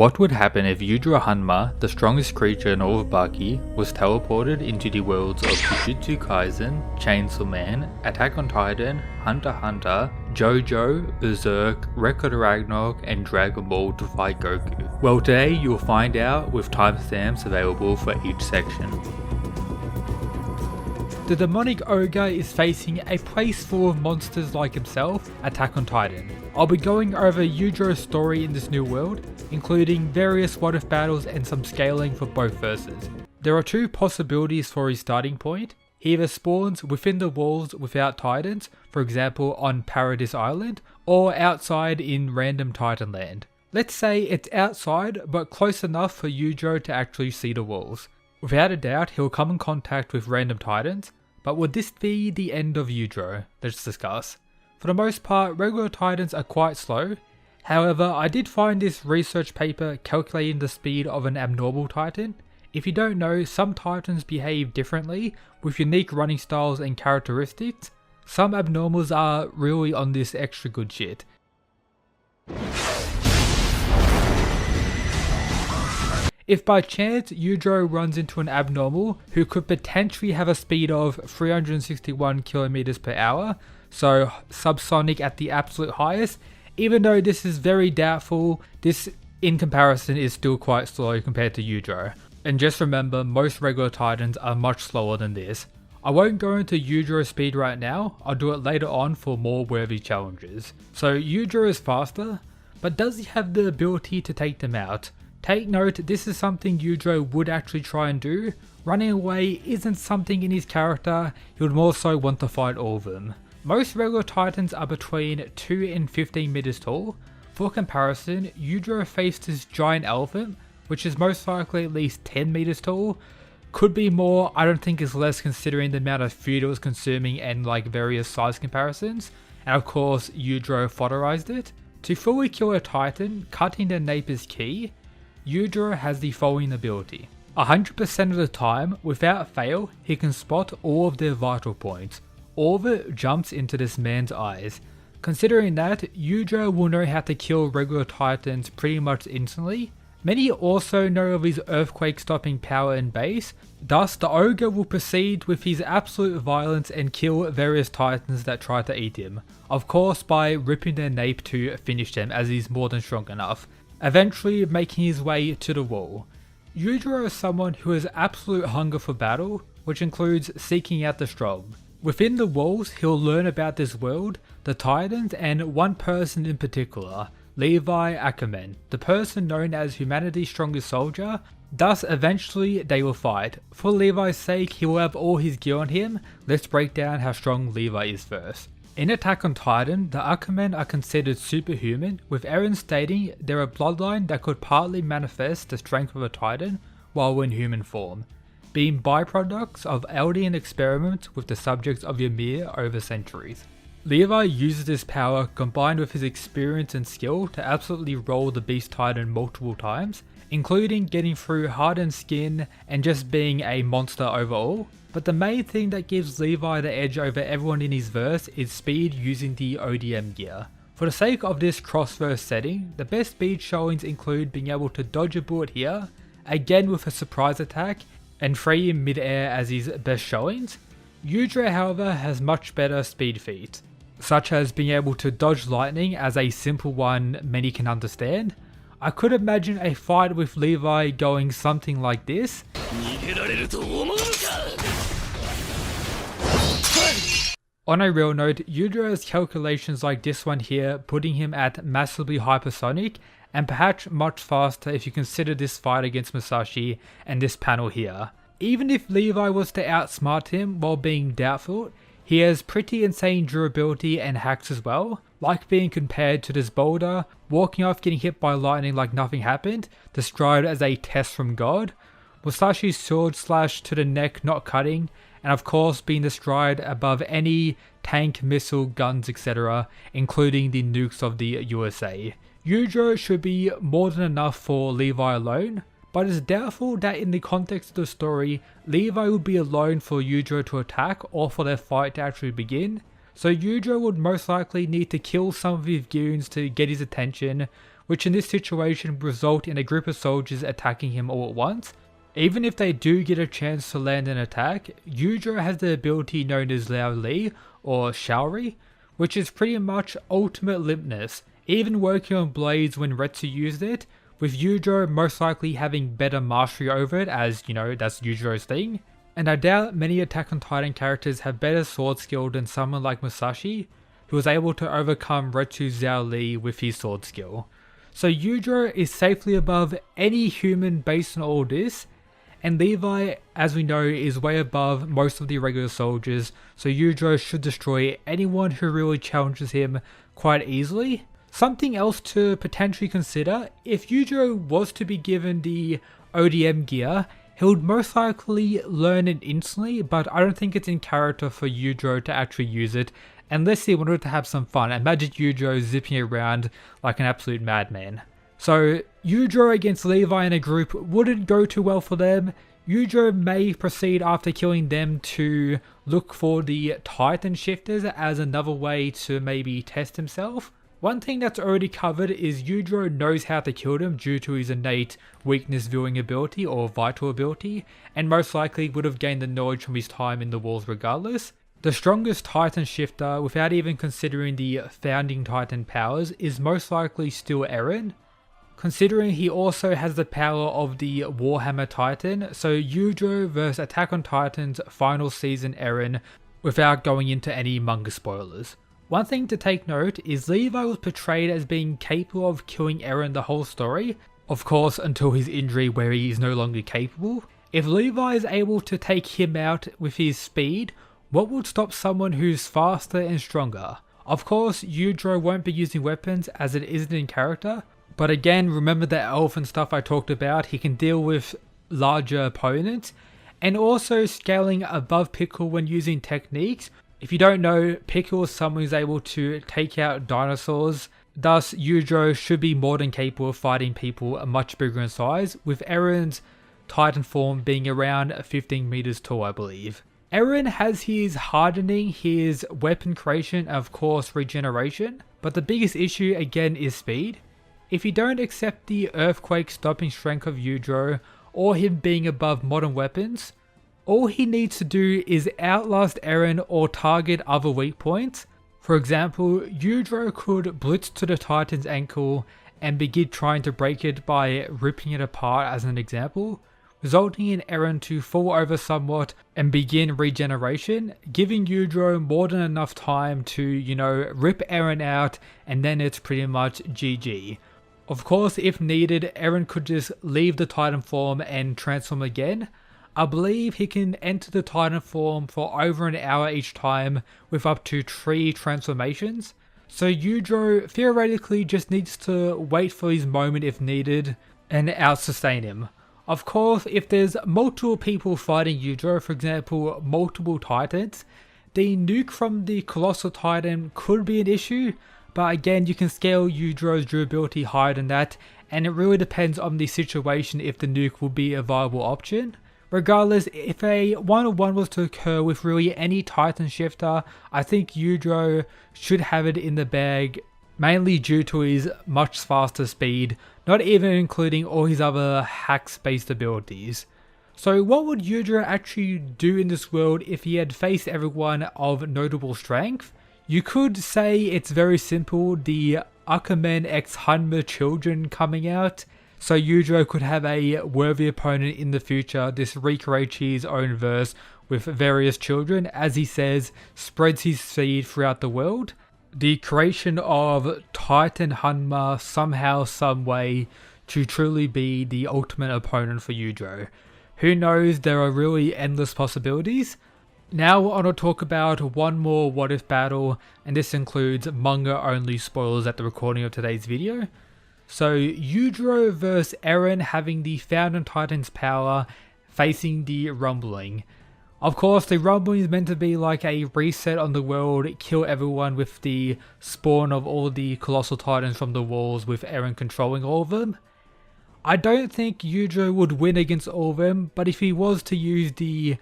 What would happen if Yujiro Hanma, the strongest creature in all of Baki, was teleported into the worlds of Jujutsu Kaisen, Chainsaw Man, Attack on Titan, Hunter x Hunter, JOJO, BERSERK, Record of Ragnarok, and Dragon Ball to fight Goku? Well, today you'll find out with timestamps available for each section. The demonic ogre is facing a place full of monsters like himself, Attack on Titan. I'll be going over Yujiro's story in this new world, including various what-if battles and some scaling for both verses. There are two possibilities for his starting point. He either spawns within the walls without titans, for example on Paradise Island, or outside in random Titan land. Let's say it's outside but close enough for Yujiro to actually see the walls. Without a doubt he'll come in contact with random titans, but would this be the end of Yujiro? Let's discuss. For the most part, regular titans are quite slow. However, I did find this research paper calculating the speed of an abnormal titan. If you don't know, some titans behave differently with unique running styles and characteristics. Some abnormals are really on this extra good shit. If by chance Yujiro runs into an abnormal who could potentially have a speed of 361 km per hour, so subsonic at the absolute highest, even though this is very doubtful, this in comparison is still quite slow compared to Yujiro. And just remember, most regular titans are much slower than this. I won't go into Yujiro's speed right now, I'll do it later on for more worthy challenges. So Yujiro is faster, but does he have the ability to take them out? Take note, this is something Yujiro would actually try and do. Running away isn't something in his character, he would more so want to fight all of them. Most regular titans are between 2 and 15 meters tall. For comparison, Yujiro faced this giant elephant, which is most likely at least 10 meters tall. Could be more, I don't think is less considering the amount of food it was consuming and like various size comparisons. And of course, Yujiro foderized it. To fully kill a titan, cutting their nape is key. Yujiro has the following ability. 100% of the time, without fail, he can spot all of their vital points. All of it jumps into this man's eyes. Considering that, Yujiro will know how to kill regular titans pretty much instantly. Many also know of his earthquake stopping power and base, thus the ogre will proceed with his absolute violence and kill various titans that try to eat him. Of course by ripping their nape to finish them, as he's more than strong enough, eventually making his way to the wall. Yujiro is someone who has absolute hunger for battle, which includes seeking out the strong. Within the walls he'll learn about this world, the titans, and one person in particular, Levi Ackerman, the person known as humanity's strongest soldier. Thus eventually they will fight. For Levi's sake he will have all his gear on him. Let's break down how strong Levi is first. In Attack on Titan, the Ackermen are considered superhuman, with Eren stating they're a bloodline that could partly manifest the strength of a titan while in human form, being byproducts of Eldian experiments with the subjects of Ymir over centuries. Levi uses this power combined with his experience and skill to absolutely roll the Beast Titan multiple times, including getting through hardened skin and just being a monster overall. But the main thing that gives Levi the edge over everyone in his verse is speed using the ODM gear. For the sake of this cross-verse setting, the best speed showings include being able to dodge a bullet here, again with a surprise attack, and free in mid-air as his best showings. Yujiro however has much better speed feats, such as being able to dodge lightning as a simple one many can understand. I could imagine a fight with Levi going something like this. On a real note, Yujiro's calculations like this one here putting him at massively hypersonic and perhaps much faster if you consider this fight against Musashi and this panel here. Even if Levi was to outsmart him while being doubtful, he has pretty insane durability and hacks as well, like being compared to this boulder, walking off getting hit by lightning like nothing happened, described as a test from God, Musashi's sword slash to the neck not cutting, and of course being the stride above any tank, missile, guns, etc., including the nukes of the USA. Yujiro should be more than enough for Levi alone, but it's doubtful that in the context of the story, Levi would be alone for Yujiro to attack or for their fight to actually begin, so Yujiro would most likely need to kill some of his goons to get his attention, which in this situation would result in a group of soldiers attacking him all at once. Even if they do get a chance to land an attack, Yujiro has the ability known as Lao Li or Shaori, which is pretty much ultimate limpness, even working on blades when Retsu used it, with Yujiro most likely having better mastery over it, as you know, that's Yujiro's thing. And I doubt many Attack on Titan characters have better sword skill than someone like Musashi, who was able to overcome Retsu's Zhao Li with his sword skill. So Yujiro is safely above any human based on all this, and Levi, as we know, is way above most of the regular soldiers, so Yujiro should destroy anyone who really challenges him quite easily. Something else to potentially consider, if Yujiro was to be given the ODM gear, he would most likely learn it instantly, but I don't think it's in character for Yujiro to actually use it, unless he wanted to have some fun. Imagine Yujiro zipping around like an absolute madman. So Yujiro against Levi in a group wouldn't go too well for them. Yujiro may proceed after killing them to look for the Titan Shifters as another way to maybe test himself. One thing that's already covered is Yujiro knows how to kill them due to his innate weakness viewing ability or vital ability, and most likely would have gained the knowledge from his time in the walls regardless. The strongest Titan Shifter, without even considering the founding Titan powers, is most likely still Eren, considering he also has the power of the Warhammer Titan. So Yujiro vs Attack on Titan's final season Eren without going into any manga spoilers. One thing to take note is Levi was portrayed as being capable of killing Eren the whole story, of course until his injury where he is no longer capable. If Levi is able to take him out with his speed, what would stop someone who's faster and stronger? Of course Yujiro won't be using weapons as it isn't in character, but again, remember the elf and stuff I talked about, he can deal with larger opponents, and also scaling above Pickle when using techniques. If you don't know, Pickle is someone who's able to take out dinosaurs, thus Yujiro should be more than capable of fighting people much bigger in size, with Eren's Titan form being around 15 meters tall, I believe. Eren has his hardening, his weapon creation, and of course regeneration, but the biggest issue again is speed. If you don't accept the earthquake stopping strength of Yujiro, or him being above modern weapons, all he needs to do is outlast Eren or target other weak points. For example, Yujiro could blitz to the Titan's ankle and begin trying to break it by ripping it apart as an example, resulting in Eren to fall over somewhat and begin regeneration, giving Yujiro more than enough time to, rip Eren out, and then it's pretty much GG. Of course, if needed, Eren could just leave the Titan form and transform again. I believe he can enter the Titan form for over an hour each time with up to 3 transformations. So Yujiro theoretically just needs to wait for his moment if needed and out-sustain him. Of course, if there's multiple people fighting Yujiro, for example multiple Titans, the nuke from the Colossal Titan could be an issue, but again you can scale Yujiro's durability higher than that, and it really depends on the situation if the nuke will be a viable option. Regardless, if a 1-on-1 was to occur with really any Titan Shifter, I think Yujiro should have it in the bag, mainly due to his much faster speed, not even including all his other hacks-based abilities. So what would Yujiro actually do in this world if he had faced everyone of notable strength? You could say it's very simple, the Akamen x Hanma children coming out, so Yujiro could have a worthy opponent in the future. This recreates his own verse with various children, as he says, spreads his seed throughout the world. The creation of Titan Hanma somehow, some way, to truly be the ultimate opponent for Yujiro. Who knows, there are really endless possibilities. Now I want to talk about one more what if battle, and this includes manga only spoilers at the recording of today's video. So Yujiro vs Eren having the Founding Titan's power facing the Rumbling. Of course, the Rumbling is meant to be like a reset on the world, kill everyone with the spawn of all the Colossal Titans from the walls with Eren controlling all of them. I don't think Yujiro would win against all of them, but if he was to use the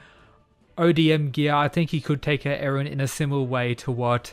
ODM gear, I think he could take out Eren in a similar way to what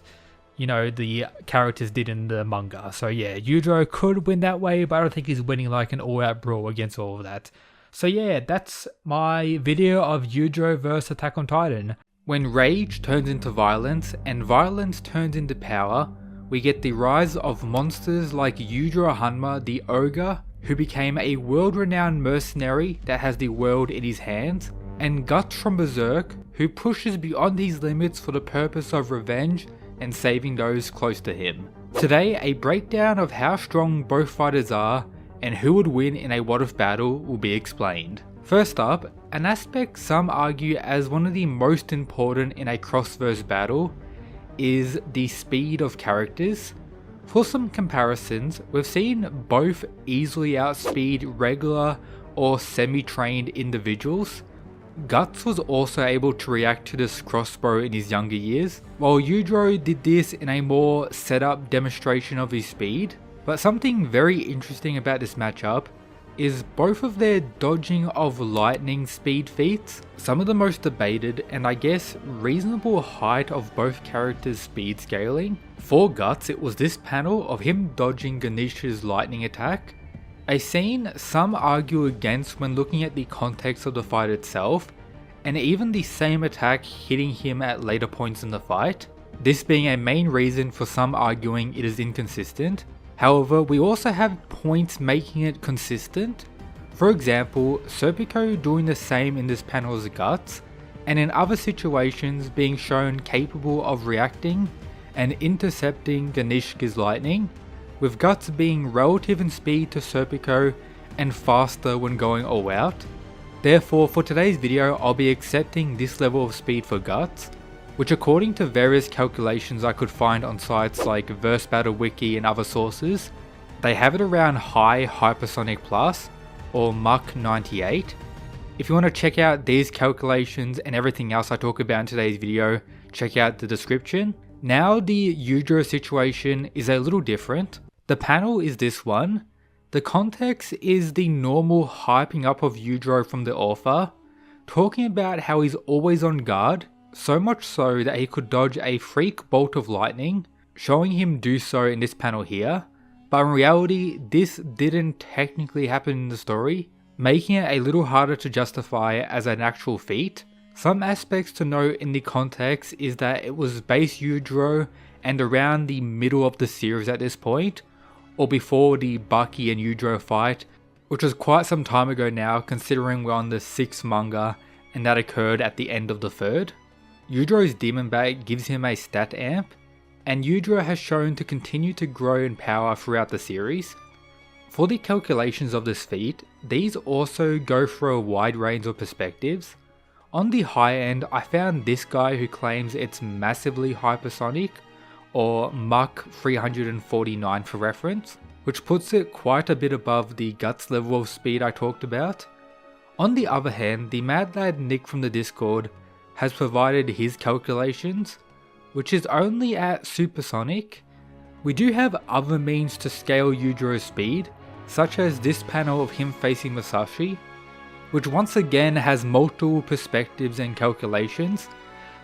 you know, the characters did in the manga. So yeah, Yujiro could win that way, but I don't think he's winning like an all-out brawl against all of that. So yeah, that's my video of Yujiro vs Attack on Titan. When rage turns into violence and violence turns into power, we get the rise of monsters like Yujiro Hanma the Ogre, who became a world-renowned mercenary that has the world in his hands, and Guts from Berserk, who pushes beyond his limits for the purpose of revenge and saving those close to him. Today, a breakdown of how strong both fighters are and who would win in a what if battle will be explained. First up, an aspect some argue as one of the most important in a cross-verse battle is the speed of characters. For some comparisons, we've seen both easily outspeed regular or semi-trained individuals. Guts was also able to react to this crossbow in his younger years, while Yujiro did this in a more set-up demonstration of his speed. But something very interesting about this matchup is both of their dodging of lightning speed feats. Some of the most debated and I guess reasonable height of both characters' speed scaling. For Guts, it was this panel of him dodging Ganesh's lightning attack, a scene some argue against when looking at the context of the fight itself, and even the same attack hitting him at later points in the fight, this being a main reason for some arguing it is inconsistent. However, we also have points making it consistent. For example, Serpico doing the same in this panel as Guts, and in other situations being shown capable of reacting and intercepting Ganeshka's lightning, with Guts being relative in speed to Serpico and faster when going all out. Therefore, for today's video, I'll be accepting this level of speed for Guts, which according to various calculations I could find on sites like Verse Battle Wiki and other sources, they have it around high hypersonic plus, or Mach 98. If you want to check out these calculations and everything else I talk about in today's video, check out the description. Now the Yujiro situation is a little different. The panel is this one. The context is the normal hyping up of Yujiro from the author, talking about how he's always on guard, so much so that he could dodge a freak bolt of lightning, showing him do so in this panel here, but in reality this didn't technically happen in the story, making it a little harder to justify as an actual feat. Some aspects to note in the context is that it was base Yujiro and around the middle of the series at this point, or before the Baki and Yujiro fight, which was quite some time ago now considering we're on the 6th manga and that occurred at the end of the 3rd. Yujiro's demon bag gives him a stat amp, and Yujiro has shown to continue to grow in power throughout the series. For the calculations of this feat, these also go for a wide range of perspectives. On the high end, I found this guy who claims it's massively hypersonic, or Mach 349 for reference, which puts it quite a bit above the Guts level of speed I talked about. On the other hand, the mad lad Nick from the Discord has provided his calculations, which is only at supersonic. We do have other means to scale Yujiro's speed, such as this panel of him facing Masashi, which once again has multiple perspectives and calculations,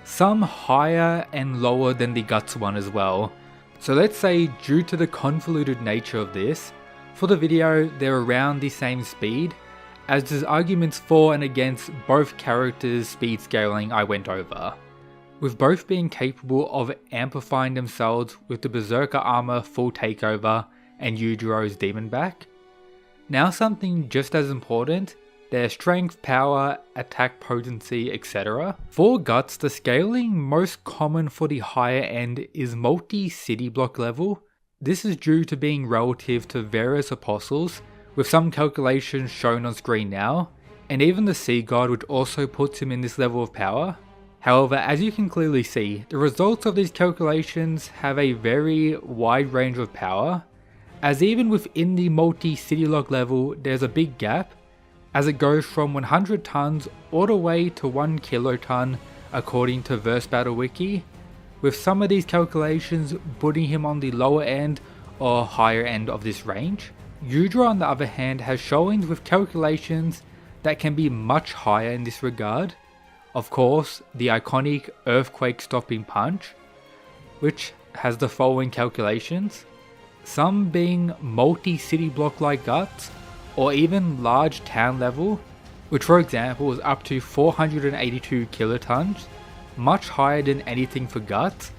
some higher and lower than the Guts one as well. So let's say due to the convoluted nature of this, for the video they're around the same speed, as there's arguments for and against both characters' speed scaling I went over, with both being capable of amplifying themselves with the Berserker armor full takeover and Yujiro's demon back. Now something just as important, their strength, power, attack potency, etc. For Guts, the scaling most common for the higher end is multi-city block level. This is due to being relative to various apostles, with some calculations shown on screen now, and even the Sea God, which also puts him in this level of power. However, as you can clearly see, the results of these calculations have a very wide range of power, as even within the multi-city lock level there's a big gap, as it goes from 100 tons all the way to 1 kiloton according to Verse Battle Wiki, with some of these calculations putting him on the lower end or higher end of this range. Yujiro on the other hand has showings with calculations that can be much higher in this regard. Of course, the iconic earthquake stopping punch, which has the following calculations, some being multi-city block like guts, or even large town level, which for example is up to 482 kilotons, much higher than anything for guts,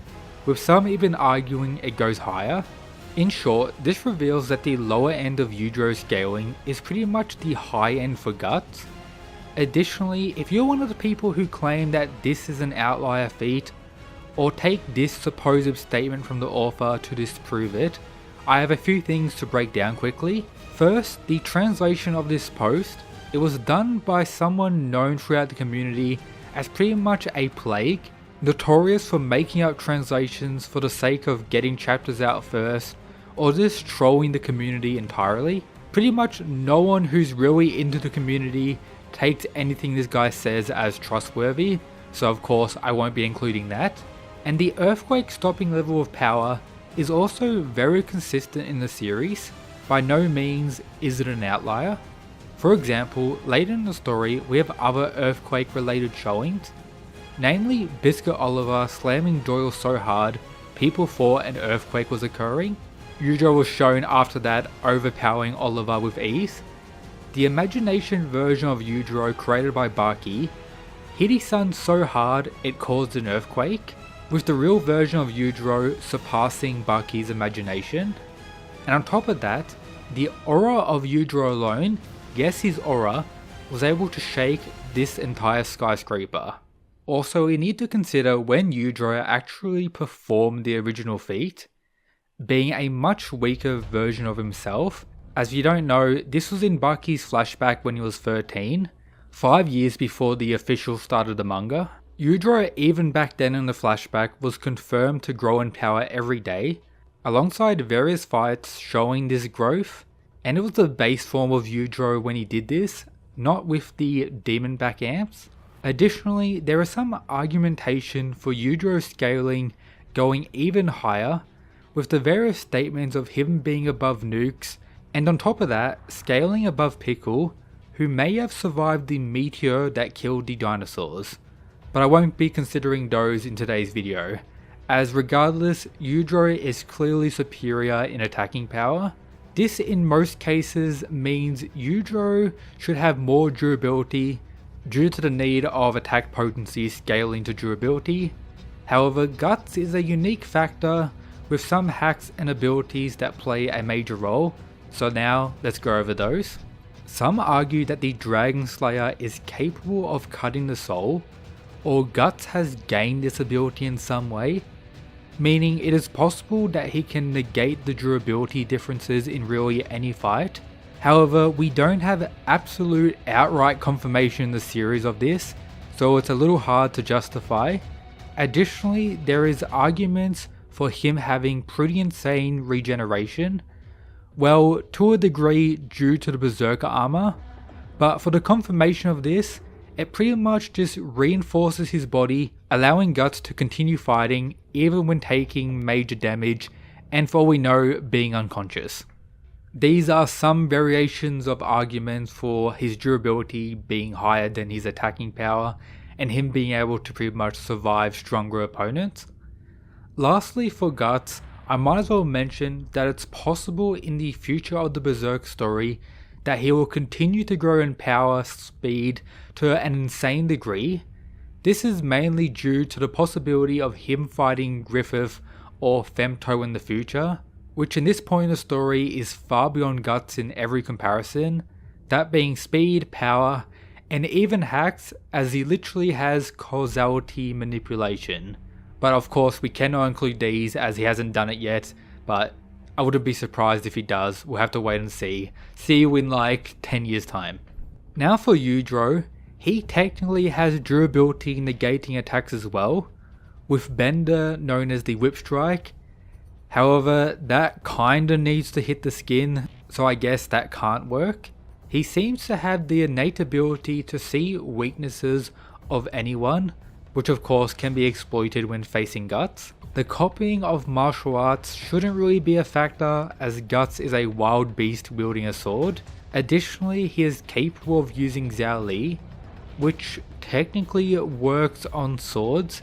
with some even arguing it goes higher. In short, this reveals that the lower end of Yujiro scaling is pretty much the high end for guts. Additionally, if you're one of the people who claim that this is an outlier feat, or take this supposed statement from the author to disprove it, I have a few things to break down quickly. First, the translation of this post. It was done by someone known throughout the community as pretty much a plague, notorious for making up translations for the sake of getting chapters out first, or just trolling the community entirely. Pretty much no one who's really into the community takes anything this guy says as trustworthy, so of course I won't be including that. And the earthquake stopping level of power is also very consistent in the series. By no means is it an outlier. For example, later in the story we have other earthquake related showings, namely Biscuit Oliver slamming Doyle so hard people thought an earthquake was occurring. Yujiro was shown after that overpowering Oliver with ease. The imagination version of Yujiro created by Baki hit his son so hard it caused an earthquake, with the real version of Yujiro surpassing Baki's imagination. And on top of that, the aura of Yujiro alone, yes his aura, was able to shake this entire skyscraper. Also, we need to consider when Yujiro actually performed the original feat, being a much weaker version of himself. As if you don't know, this was in Baki's flashback when he was 13, 5 years before the official start of the manga. Yujiro even back then in the flashback was confirmed to grow in power every day, alongside various fights showing this growth, and it was the base form of Yujiro when he did this, not with the demon back amps. Additionally, there is some argumentation for Yujiro scaling going even higher, with the various statements of him being above Nukes, and on top of that, scaling above Pickle, who may have survived the meteor that killed the dinosaurs. But I won't be considering those in today's video, as regardless, Yujiro is clearly superior in attacking power. This in most cases means Yujiro should have more durability due to the need of attack potency scaling to durability. However, Guts is a unique factor with some hacks and abilities that play a major role, so now let's go over those. Some argue that the Dragon Slayer is capable of cutting the soul, or Guts has gained this ability in some way, meaning it is possible that he can negate the durability differences in really any fight. However, we don't have absolute outright confirmation in the series of this, so it's a little hard to justify. Additionally, there is arguments for him having pretty insane regeneration, well, to a degree due to the Berserker armor, but for the confirmation of this, it pretty much just reinforces his body, allowing Guts to continue fighting even when taking major damage and for all we know being unconscious. These are some variations of arguments for his durability being higher than his attacking power and him being able to pretty much survive stronger opponents. Lastly, for Guts, I might as well mention that it's possible in the future of the Berserk story that he will continue to grow in power speed to an insane degree. This is mainly due to the possibility of him fighting Griffith or Femto in the future, which in this point in the story is far beyond Guts in every comparison, that being speed, power, and even hacks, as he literally has causality manipulation. But of course we cannot include these as he hasn't done it yet, but I wouldn't be surprised if he does. We'll have to wait and see. See you in like 10 years time. Now for Yujiro, he technically has durability negating attacks as well, with Bender known as the Whip Strike. However, that kinda needs to hit the skin, so I guess that can't work. He seems to have the innate ability to see weaknesses of anyone, which of course can be exploited when facing Guts. The copying of martial arts shouldn't really be a factor, as Guts is a wild beast wielding a sword. Additionally, he is capable of using Xiao Li, which technically works on swords,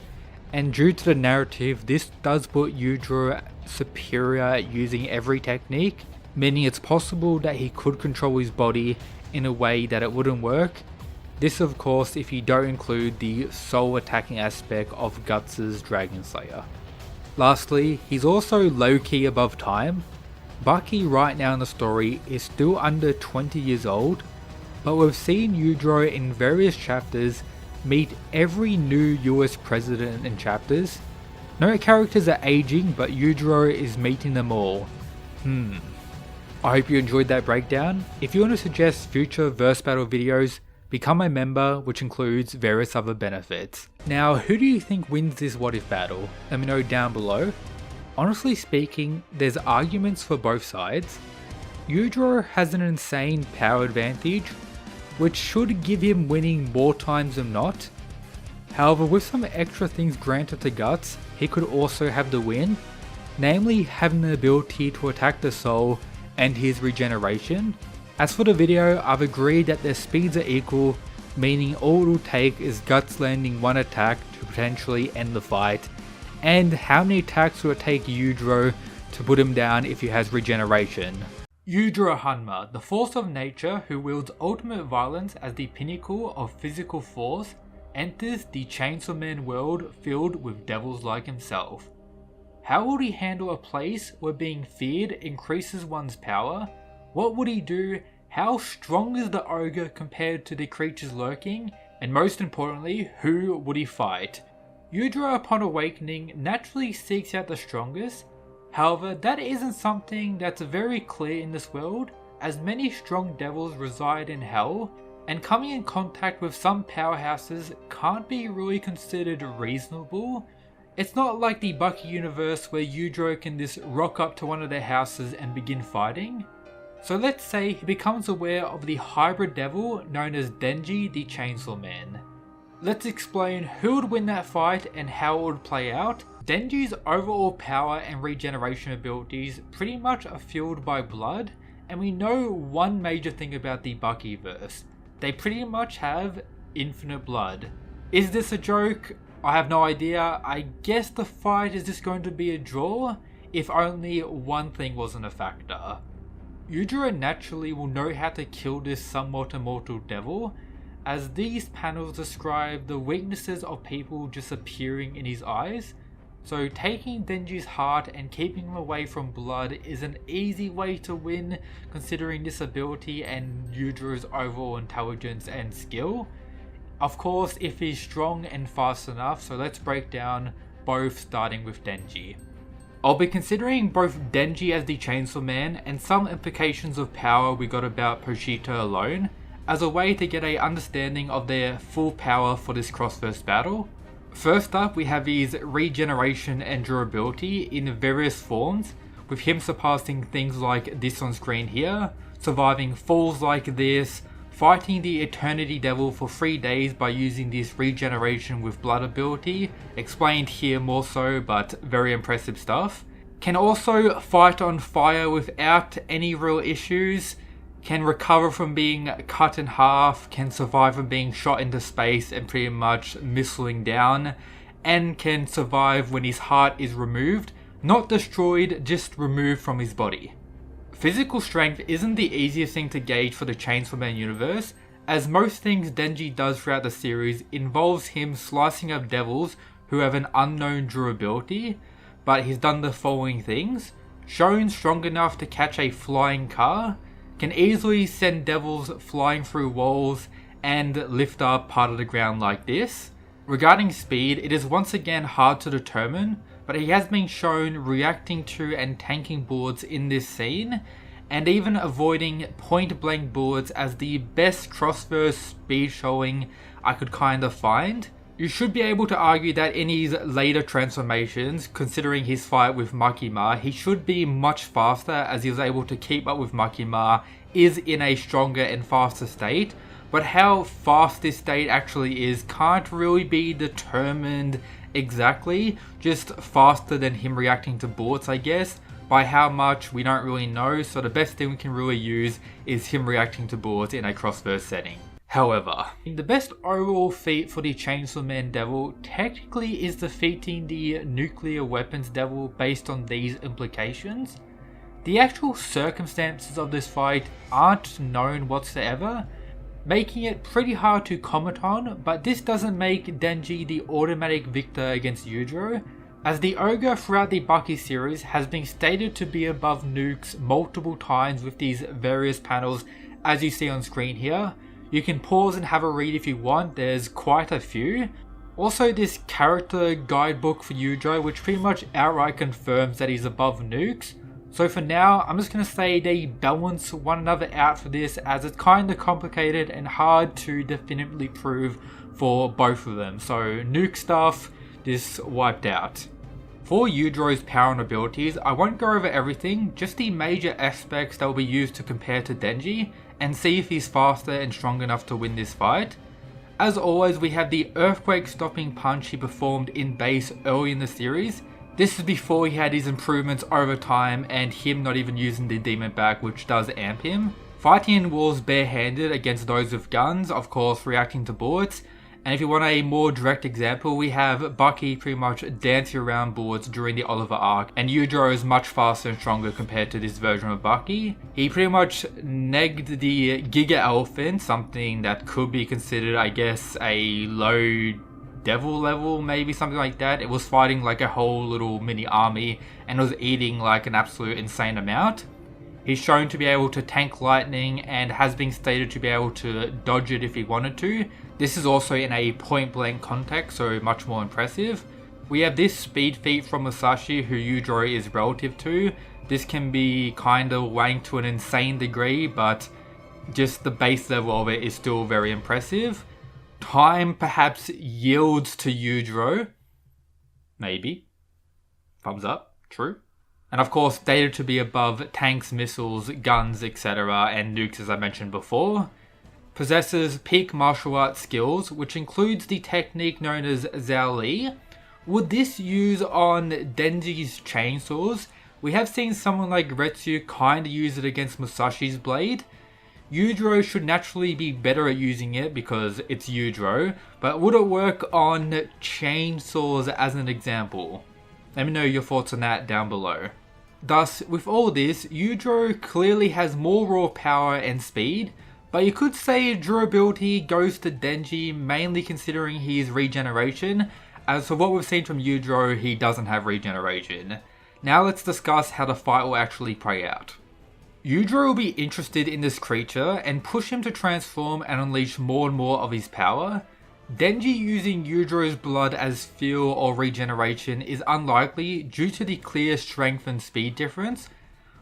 And due to the narrative, this does put Yujiro superior at using every technique, meaning it's possible that he could control his body in a way that it wouldn't work. This of course if you don't include the soul attacking aspect of Guts' Dragon Slayer. Lastly, he's also low-key above time. Baki right now in the story is still under 20 years old, but we've seen Yujiro in various chapters meet every new US president in chapters. No characters are aging, but Yujiro is meeting them all. I hope you enjoyed that breakdown. If you want to suggest future verse battle videos, become a member, which includes various other benefits. Now, who do you think wins this what if battle? Let me know down below. Honestly speaking, there's arguments for both sides. Yujiro has an insane power advantage, which should give him winning more times than not. However, with some extra things granted to Guts, he could also have the win, namely having the ability to attack the soul and his regeneration. As for the video, I've agreed that their speeds are equal, meaning all it will take is Guts landing one attack to potentially end the fight, and how many attacks will it take Yujiro to put him down if he has regeneration. Yujiro Hanma, the force of nature who wields ultimate violence as the pinnacle of physical force, enters the Chainsaw Man world filled with devils like himself. How would he handle a place where being feared increases one's power? What would he do? How strong is the ogre compared to the creatures lurking? And most importantly, who would he fight? Yujiro upon awakening naturally seeks out the strongest. However, that isn't something that's very clear in this world, as many strong devils reside in hell, and coming in contact with some powerhouses can't be really considered reasonable. It's not like the Baki universe where Yujiro can just rock up to one of their houses and begin fighting. So let's say he becomes aware of the hybrid devil known as Denji the Chainsaw Man. Let's explain who would win that fight and how it would play out. Denji's overall power and regeneration abilities pretty much are fueled by blood, and we know one major thing about the Buckyverse. They pretty much have infinite blood. Is this a joke? I have no idea. I guess the fight is just going to be a draw, if only one thing wasn't a factor. Yujiro naturally will know how to kill this somewhat immortal devil, as these panels describe the weaknesses of people just appearing in his eyes. So taking Denji's heart and keeping him away from blood is an easy way to win, considering this ability and Yujiro's overall intelligence and skill. Of course, if he's strong and fast enough, so let's break down both, starting with Denji. I'll be considering both Denji as the Chainsaw Man and some implications of power we got about Pochita alone, as a way to get an understanding of their full power for this cross-verse battle. First up, we have his regeneration and durability in various forms, with him surpassing things like this on screen here, surviving falls like this, fighting the Eternity Devil for 3 days by using this regeneration with blood ability, explained here more so, but very impressive stuff. Can also fight on fire without any real issues, can recover from being cut in half, can survive from being shot into space and pretty much missiling down, and can survive when his heart is removed, not destroyed, just removed from his body. Physical strength isn't the easiest thing to gauge for the Chainsaw Man universe, as most things Denji does throughout the series involves him slicing up devils who have an unknown durability, but he's done the following things: shown strong enough to catch a flying car, can easily send devils flying through walls and lift up part of the ground like this. Regarding speed, it is once again hard to determine, but he has been shown reacting to and tanking bullets in this scene, and even avoiding point blank bullets as the best cross-verse speed showing I could kind of find. You should be able to argue that in his later transformations, considering his fight with Makima, he should be much faster, as he was able to keep up with Makima, is in a stronger and faster state, but how fast this state actually is can't really be determined exactly, just faster than him reacting to bullets I guess. By how much we don't really know, so the best thing we can really use is him reacting to bullets in a cross-verse setting. However, the best overall feat for the Chainsaw Man Devil technically is defeating the Nuclear Weapons Devil based on these implications. The actual circumstances of this fight aren't known whatsoever, making it pretty hard to comment on, but this doesn't make Denji the automatic victor against Yujiro, as the ogre throughout the Baki series has been stated to be above Nukes multiple times with these various panels as you see on screen here. You can pause and have a read if you want, there's quite a few. Also this character guidebook for Yujiro which pretty much outright confirms that he's above Nukes. So for now, I'm just going to say they balance one another out for this, as it's kind of complicated and hard to definitively prove for both of them. So Nuke stuff, this wiped out. For Yujiro's power and abilities, I won't go over everything, just the major aspects that will be used to compare to Denji, and see if he's faster and strong enough to win this fight. As always, we have the earthquake stopping punch he performed in base early in the series. This is before he had his improvements over time and him not even using the demon back, which does amp him. Fighting in walls barehanded against those with guns, of course reacting to bullets. And if you want a more direct example, we have Baki pretty much dancing around bullets during the Oliver arc, and Yujiro is much faster and stronger compared to this version of Baki. He pretty much negged the Giga Elephant, something that could be considered, I guess, a low devil level, maybe something like that. It was fighting like a whole little mini army and was eating like an absolute insane amount. He's shown to be able to tank lightning and has been stated to be able to dodge it if he wanted to. This is also in a point blank context, so much more impressive. We have this speed feat from Musashi, who Yujiro is relative to. This can be kind of wanked to an insane degree, but just the base level of it is still very impressive. Time perhaps yields to Yujiro. Maybe. Thumbs up. True. And of course, stated to be above tanks, missiles, guns, etc. and nukes, as I mentioned before. Possesses peak martial arts skills, which includes the technique known as Zhao Li. Would this use on Denji's chainsaws? We have seen someone like Retsu kinda use it against Musashi's blade. Yujiro should naturally be better at using it because it's Yujiro, but would it work on chainsaws as an example? Let me know your thoughts on that down below. Thus, with all this, Yujiro clearly has more raw power and speed, but you could say durability goes to Denji, mainly considering his regeneration, as for what we've seen from Yujiro, he doesn't have regeneration. Now let's discuss how the fight will actually play out. Yujiro will be interested in this creature and push him to transform and unleash more and more of his power. Denji using Yujiro's blood as fuel or regeneration is unlikely due to the clear strength and speed difference,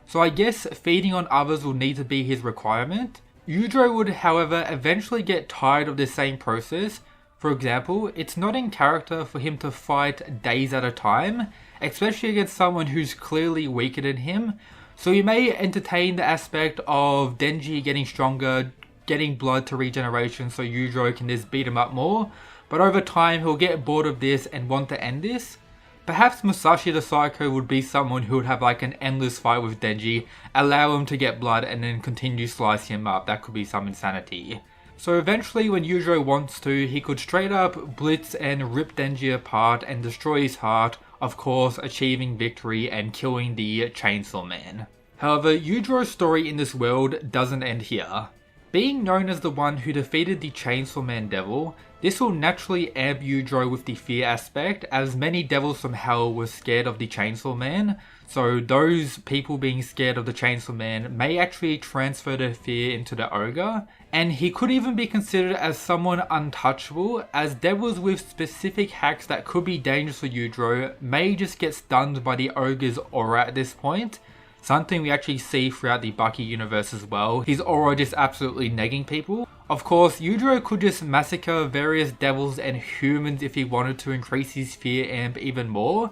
so I guess feeding on others will need to be his requirement. Yujiro would however eventually get tired of this same process. For example, it's not in character for him to fight days at a time, especially against someone who's clearly weaker than him, so he may entertain the aspect of Denji getting stronger, getting blood to regeneration so Yujiro can just beat him up more, but over time he'll get bored of this and want to end this. Perhaps Musashi the Psycho would be someone who would have like an endless fight with Denji, allow him to get blood and then continue slicing him up. That could be some insanity. So eventually when Yujiro wants to, he could straight up blitz and rip Denji apart and destroy his heart, of course achieving victory and killing the Chainsaw Man. However, Yujiro's story in this world doesn't end here. Being known as the one who defeated the Chainsaw Man Devil, this will naturally amp Yujiro with the fear aspect, as many devils from hell were scared of the Chainsaw Man, so those people being scared of the Chainsaw Man may actually transfer their fear into the ogre, and he could even be considered as someone untouchable, as devils with specific hacks that could be dangerous for Yujiro may just get stunned by the ogre's aura at this point. Something we actually see throughout the Baki universe as well, his aura just absolutely negging people. Of course, Yujiro could just massacre various devils and humans if he wanted to increase his fear amp even more,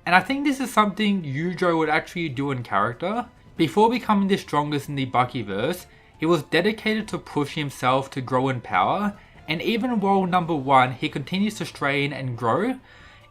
and I think this is something Yujiro would actually do in character. Before becoming the strongest in the Bakiverse, he was dedicated to pushing himself to grow in power, and even while number 1, he continues to strain and grow.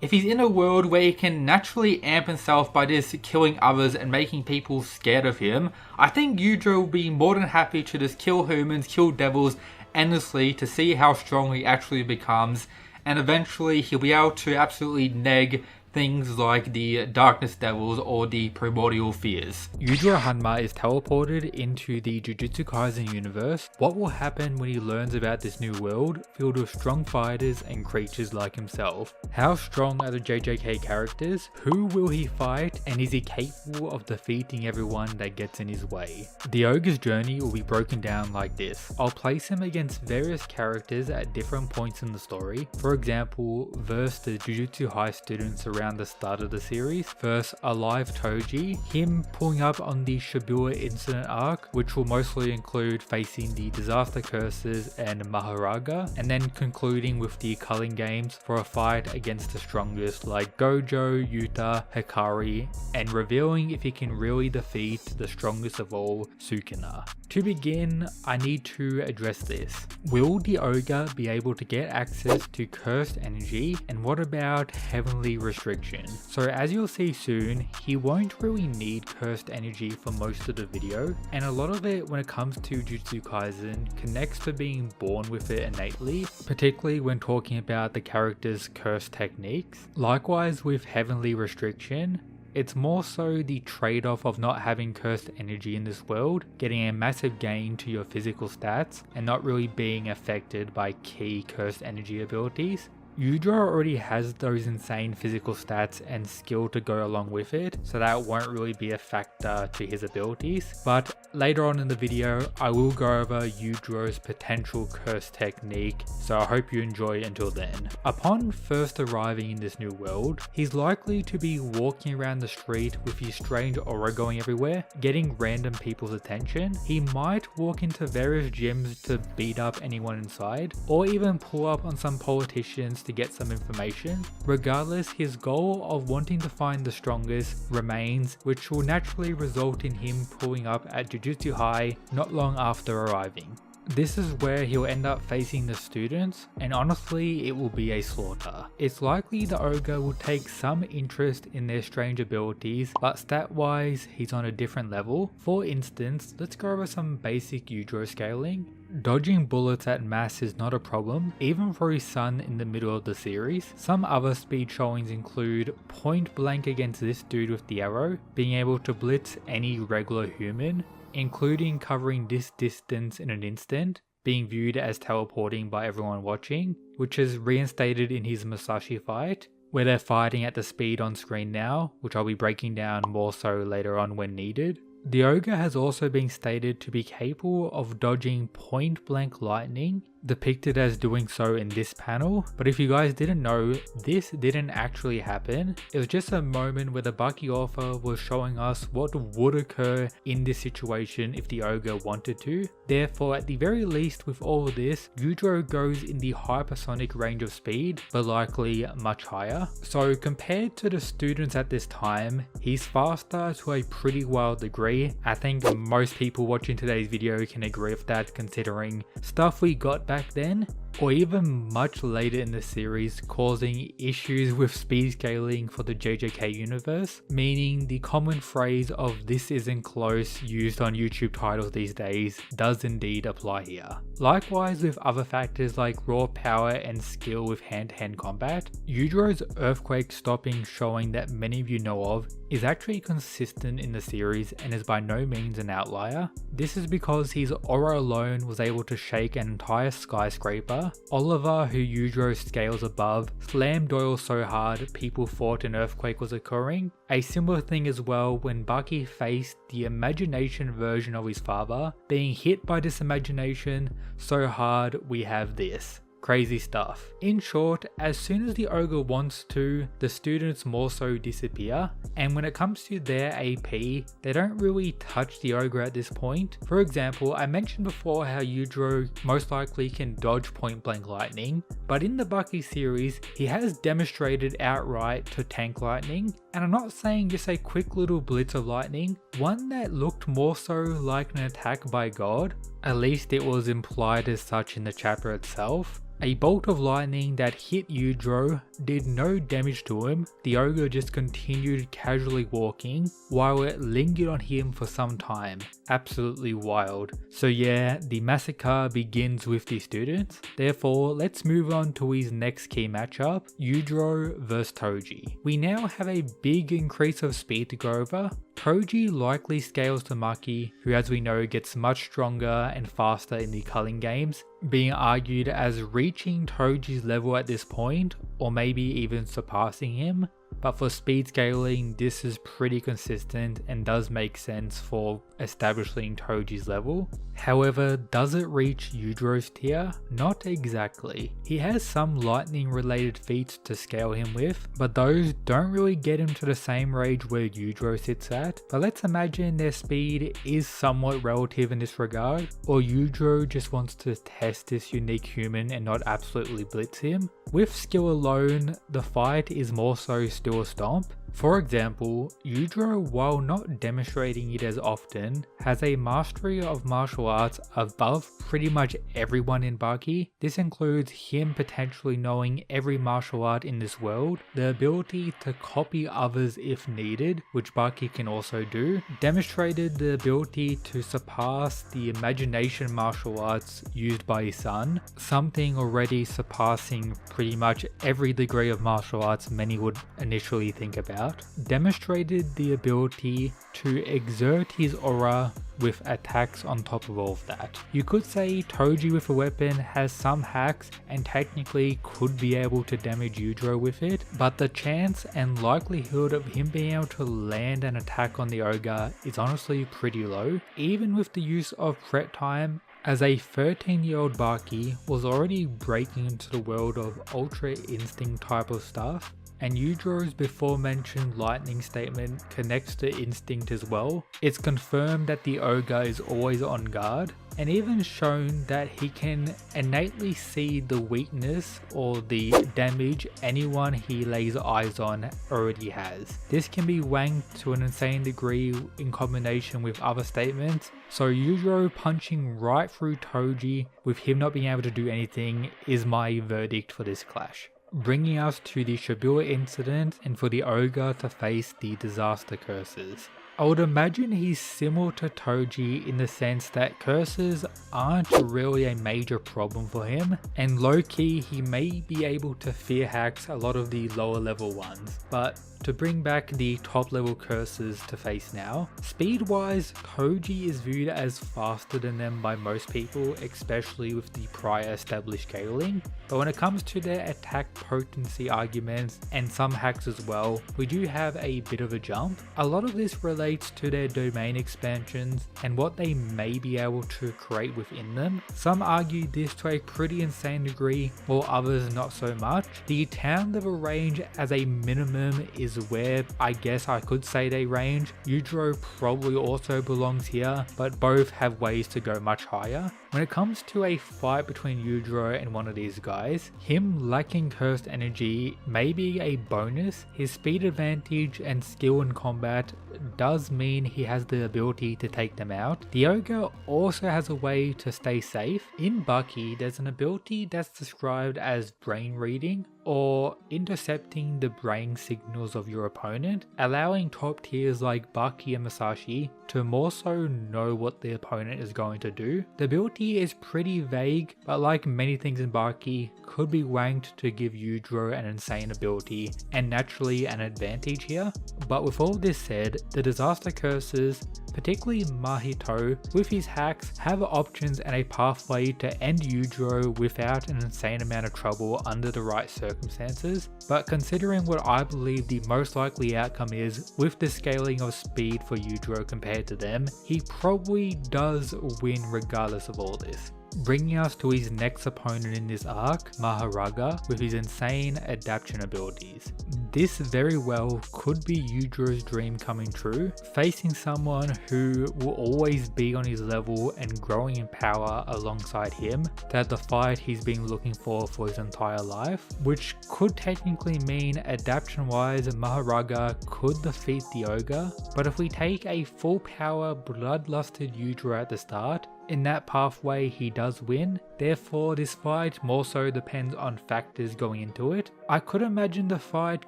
If he's in a world where he can naturally amp himself by just killing others and making people scared of him, I think Yujiro will be more than happy to just kill humans, kill devils, endlessly to see how strong he actually becomes, and eventually he'll be able to absolutely neg things like the Darkness Devils or the Primordial Fears. Yujiro Hanma is teleported into the Jujutsu Kaisen universe. What will happen when he learns about this new world filled with strong fighters and creatures like himself? How strong are the JJK characters? Who will he fight? And is he capable of defeating everyone that gets in his way? The Ogre's journey will be broken down like this. I'll place him against various characters at different points in the story. For example, versus the Jujutsu High students around the start of the series, versus Alive Toji, him pulling up on the Shibuya incident arc, which will mostly include facing the Disaster Curses and Maharaga, and then concluding with the Culling Games for a fight against the strongest like Gojo, Yuta, Hikari, and revealing if he can really defeat the strongest of all, Sukuna. To begin, I need to address this. Will the Ogre be able to get access to cursed energy, and what about heavenly restriction? So as you'll see soon, he won't really need cursed energy for most of the video, and a lot of it when it comes to Jujutsu Kaisen connects to being born with it innately, particularly when talking about the character's cursed techniques. Likewise with heavenly restriction, it's more so the trade-off of not having cursed energy in this world, getting a massive gain to your physical stats, and not really being affected by key cursed energy abilities. Yujiro already has those insane physical stats and skill to go along with it, so that won't really be a factor to his abilities. But later on in the video, I will go over Yujiro's potential curse technique, so I hope you enjoy until then. Upon first arriving in this new world, he's likely to be walking around the street with his strange aura going everywhere, getting random people's attention. He might walk into various gyms to beat up anyone inside, or even pull up on some politicians to get some information. Regardless, his goal of wanting to find the strongest remains, which will naturally result in him pulling up at Jujutsu High not long after arriving. This is where he'll end up facing the students, and honestly it will be a slaughter. It's likely the Ogre will take some interest in their strange abilities, but stat wise he's on a different level. For instance, let's go over some basic Yujiro scaling. Dodging bullets at mass is not a problem, even for his son in the middle of the series. Some other speed showings include point blank against this dude with the arrow, being able to blitz any regular human, including covering this distance in an instant, being viewed as teleporting by everyone watching, which is reinstated in his Musashi fight, where they're fighting at the speed on screen now, which I'll be breaking down more so later on when needed. The Ogre has also been stated to be capable of dodging point blank lightning, depicted as doing so in this panel, but if you guys didn't know, this didn't actually happen. It was just a moment where the Baki author was showing us what would occur in this situation if the Ogre wanted to. Therefore, at the very least with all of this, Yujiro goes in the hypersonic range of speed, but likely much higher. So compared to the students at this time, he's faster to a pretty wild degree. I think most people watching today's video can agree with that, considering stuff we got back then, or even much later in the series, causing issues with speed scaling for the JJK universe, meaning the common phrase of "this isn't close" used on YouTube titles these days does indeed apply here. Likewise with other factors like raw power and skill with hand-to-hand combat, Yujiro's earthquake stopping showing that many of you know of is actually consistent in the series and is by no means an outlier. This is because his aura alone was able to shake an entire skyscraper. Oliver, who Yujiro scales above, slammed Doyle so hard people thought an earthquake was occurring. A similar thing as well when Baki faced the imagination version of his father, being hit by this imagination so hard we have this. Crazy stuff. In short, as soon as the Ogre wants to, the students more so disappear, and when it comes to their AP, they don't really touch the Ogre at this point. For example, I mentioned before how Yujiro most likely can dodge point blank lightning, but in the Baki series, he has demonstrated outright to tank lightning, and I'm not saying just a quick little blitz of lightning, one that looked more so like an attack by God. At least it was implied as such in the chapter itself. A bolt of lightning that hit Yujiro did no damage to him. The ogre just continued casually walking while it lingered on him for some time. Absolutely wild. So yeah, the massacre begins with the students. Therefore, let's move on to his next key matchup, Yujiro vs Toji. We now have a big increase of speed to go over. Toji likely scales to Maki, who as we know gets much stronger and faster in the culling games, being argued as reaching Toji's level at this point, or maybe even surpassing him. But for speed scaling, this is pretty consistent and does make sense for establishing Toji's level. However, does it reach Yujiro's tier? Not exactly. He has some lightning related feats to scale him with, but those don't really get him to the same range where Yujiro sits at. But let's imagine their speed is somewhat relative in this regard, or Yujiro just wants to test this unique human and not absolutely blitz him. With skill alone, the fight is more so still a stomp. For example, Yujiro, while not demonstrating it as often, has a mastery of martial arts above pretty much everyone in Baki. This includes him potentially knowing every martial art in this world, the ability to copy others if needed, which Baki can also do, demonstrated the ability to surpass the imagination martial arts used by his son, something already surpassing pretty much every degree of martial arts many would initially think about. Demonstrated the ability to exert his aura with attacks on top of all of that. You could say Toji with a weapon has some hacks and technically could be able to damage Yujiro with it, but the chance and likelihood of him being able to land an attack on the ogre is honestly pretty low. Even with the use of threat time, as a 13-year-old Baki was already breaking into the world of Ultra Instinct type of stuff, and Yujiro's before mentioned lightning statement connects to instinct as well. It's confirmed that the ogre is always on guard, and even shown that he can innately see the weakness or the damage anyone he lays eyes on already has. This can be wanked to an insane degree in combination with other statements, so Yujiro punching right through Toji with him not being able to do anything is my verdict for this clash. Bringing us to the Shibuya incident and for the ogre to face the disaster curses. I would imagine he's similar to Toji in the sense that curses aren't really a major problem for him, and low-key he may be able to fear hacks a lot of the lower level ones, but to bring back the top level curses to face now. Speed wise, Toji is viewed as faster than them by most people, especially with the prior established scaling, but when it comes to their attack potency arguments and some hacks as well, we do have a bit of a jump. A lot of this relates to their domain expansions and what they may be able to create within them. Some argue this to a pretty insane degree, while others not so much. The town level range as a minimum is where I guess I could say they range. Yujiro probably also belongs here, but both have ways to go much higher. When it comes to a fight between Yujiro and one of these guys, him lacking cursed energy may be a bonus. His speed advantage and skill in combat does mean he has the ability to take them out. The ogre also has a way to stay safe. In Baki, there's an ability that's described as brain reading, or intercepting the brain signals of your opponent, allowing top tiers like Baki and Masashi to more so know what the opponent is going to do. The ability is pretty vague, but like many things in Baki, could be wanked to give Yujiro an insane ability and naturally an advantage here. But with all this said, the disaster curses, particularly Mahito, with his hacks, have options and a pathway to end Yujiro without an insane amount of trouble under the right circumstances. But considering what I believe the most likely outcome is with the scaling of speed for Yujiro compared to them, he probably does win regardless of all this. Bringing us to his next opponent in this arc, Maharaga, with his insane adaptation abilities. This very well could be Yujiro's dream coming true, facing someone who will always be on his level and growing in power alongside him, that the fight he's been looking for his entire life, which could technically mean adaptation wise Maharaga could defeat the ogre, but if we take a full power bloodlusted Yujiro at the start, In that pathway he does win, therefore this fight more so depends on factors going into it. I could imagine the fight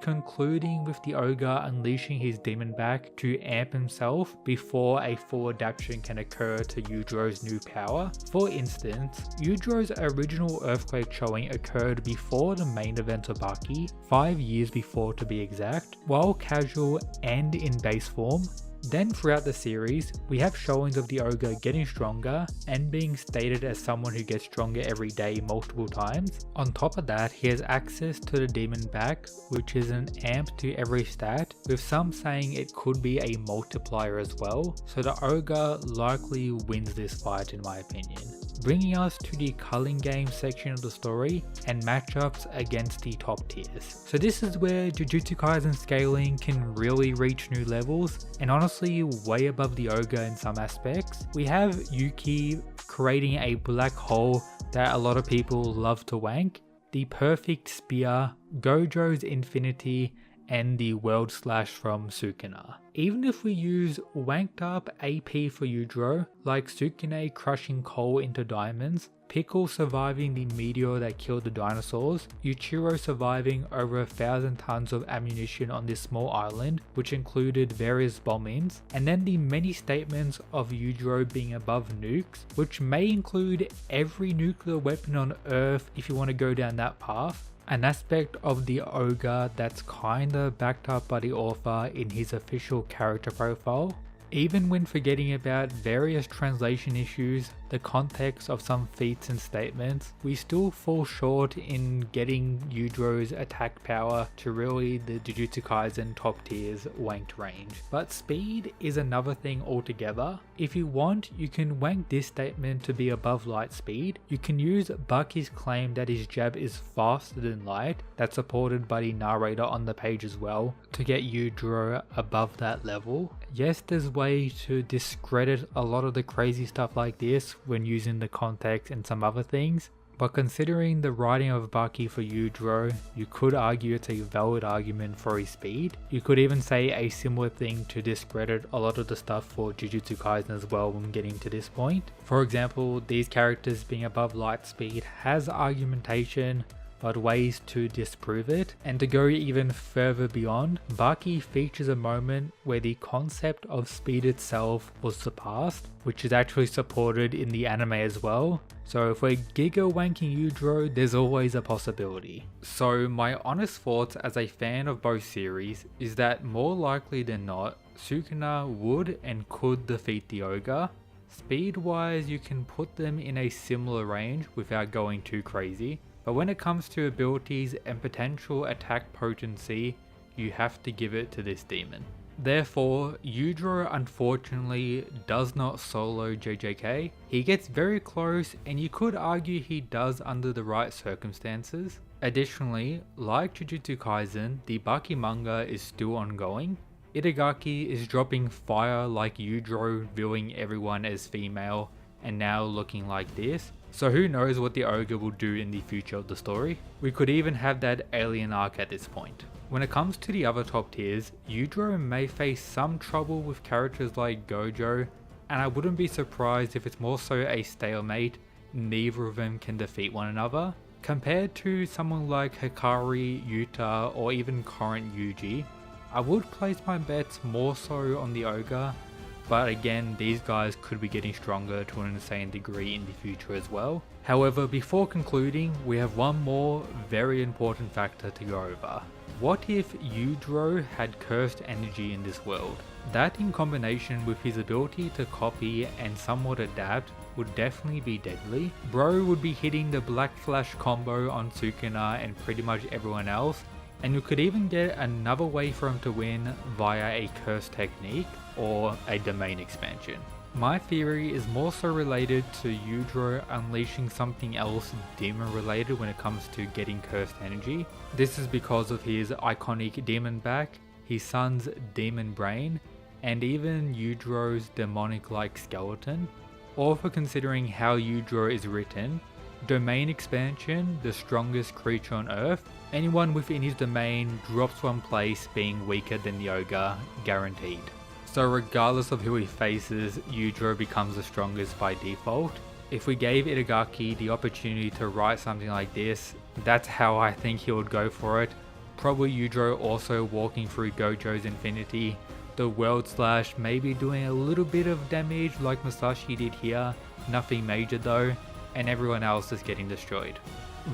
concluding with the ogre unleashing his demon back to amp himself before a full adaptation can occur to Yujiro's new power. For instance, Yujiro's original earthquake showing occurred before the main event of Baki, 5 years before to be exact, while casual and in base form. Then throughout the series, we have showings of the ogre getting stronger and being stated as someone who gets stronger every day multiple times. On top of that, he has access to the demon back, which is an amp to every stat, with some saying it could be a multiplier as well, so the ogre likely wins this fight in my opinion. Bringing us to the culling game section of the story and matchups against the top tiers. So this is where Jujutsu Kaisen scaling can really reach new levels, and honestly way above the ogre in some aspects. We have Yuki creating a black hole that a lot of people love to wank, the perfect spear, Gojo's infinity, and the world slash from Sukuna. Even if we use wanked up AP for Yujiro, like Sukune crushing coal into diamonds, Pickle surviving the meteor that killed the dinosaurs, Yuichiro surviving over 1,000 tons of ammunition on this small island, which included various bombings, and then the many statements of Yujiro being above nukes, which may include every nuclear weapon on Earth if you want to go down that path. An aspect of the ogre that's kinda backed up by the author in his official character profile. Even when forgetting about various translation issues, the context of some feats and statements, we still fall short in getting Yujiro's attack power to really the Jujutsu Kaisen top tier's wanked range. But speed is another thing altogether. If you want, you can wank this statement to be above light speed. You can use Baki's claim that his jab is faster than light, that's supported by the narrator on the page as well, to get Yujiro above that level. Yes, there's ways to discredit a lot of the crazy stuff like this when using the context and some other things, but considering the writing of Baki for Yujiro, you could argue it's a valid argument for his speed. You could even say a similar thing to discredit a lot of the stuff for Jujutsu Kaisen as well when getting to this point. For example, these characters being above light speed has argumentation, but ways to disprove it. And to go even further beyond, Baki features a moment where the concept of speed itself was surpassed, which is actually supported in the anime as well. So if we're giga wanking Yujiro, there's always a possibility. So my honest thoughts as a fan of both series is that more likely than not, Sukuna would and could defeat the ogre. Speed wise, you can put them in a similar range without going too crazy. But when it comes to abilities and potential attack potency, you have to give it to this demon. Therefore, Yujiro unfortunately does not solo JJK. He gets very close, and you could argue he does under the right circumstances. Additionally, like Jujutsu Kaisen, the Baki manga is still ongoing. Itagaki is dropping fire like Yujiro viewing everyone as female and now looking like this. So who knows what the ogre will do in the future of the story. We could even have that alien arc at this point. When it comes to the other top tiers, Yujiro may face some trouble with characters like Gojo, and I wouldn't be surprised if it's more so a stalemate, neither of them can defeat one another. Compared to someone like Hikari, Yuta, or even current Yuji, I would place my bets more so on the ogre. But again, these guys could be getting stronger to an insane degree in the future as well. However, before concluding, we have one more very important factor to go over. What if Yujiro had cursed energy in this world? That in combination with his ability to copy and somewhat adapt would definitely be deadly. Bro would be hitting the Black Flash combo on Sukuna and pretty much everyone else, and you could even get another way for him to win via a curse technique or a domain expansion. My theory is more so related to Yujiro unleashing something else demon related when it comes to getting cursed energy. This is because of his iconic demon back, his son's demon brain, and even Yujiro's demonic like skeleton. Or for considering how Yujiro is written, domain expansion, the strongest creature on earth, anyone within his domain drops one place being weaker than the ogre, guaranteed. So regardless of who he faces, Yujiro becomes the strongest by default. If we gave Itagaki the opportunity to write something like this, that's how I think he would go for it. Probably Yujiro also walking through Gojo's infinity, the world slash, maybe doing a little bit of damage like Masashi did here, nothing major though, and everyone else is getting destroyed.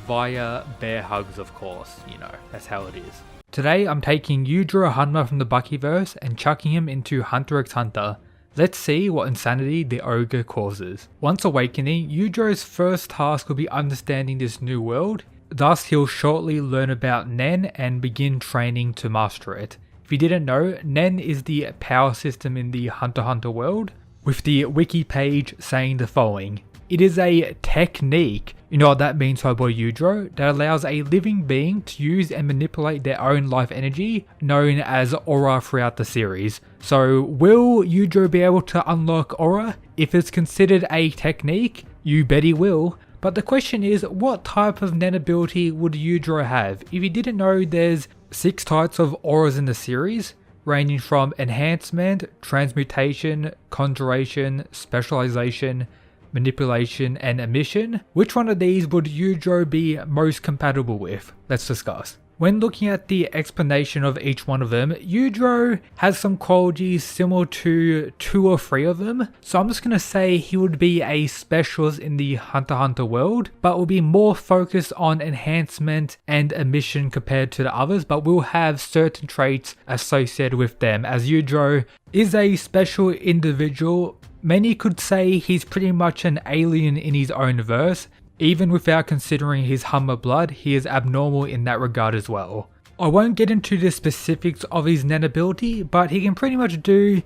Via bear hugs, of course, you know, that's how it is. Today I'm taking Yujiro Hanma from the Bakiverse and chucking him into Hunter x Hunter. Let's see what insanity the ogre causes. Once awakening, Yujiro's first task will be understanding this new world, thus he'll shortly learn about Nen and begin training to master it. If you didn't know, Nen is the power system in the Hunter x Hunter world, with the wiki page saying the following. It is a technique, you know what that means for our boy Yujiro, that allows a living being to use and manipulate their own life energy, known as aura throughout the series. So will Yujiro be able to unlock aura? If it's considered a technique, you bet he will. But the question is, what type of Nen ability would Yujiro have? If you didn't know, there's 6 types of auras in the series, ranging from enhancement, transmutation, conjuration, specialization, manipulation, and emission. Which one of these would Yujiro be most compatible with? Let's discuss. When looking at the explanation of each one of them, Yujiro has some qualities similar to 2 or 3 of them, so I'm just going to say he would be a specialist in the Hunter x Hunter world, but will be more focused on enhancement and emission compared to the others, but will have certain traits associated with them, as Yujiro is a special individual. Many could say he's pretty much an alien in his own verse. Even without considering his Hanma blood, he is abnormal in that regard as well. I won't get into the specifics of his Nen ability, but he can pretty much do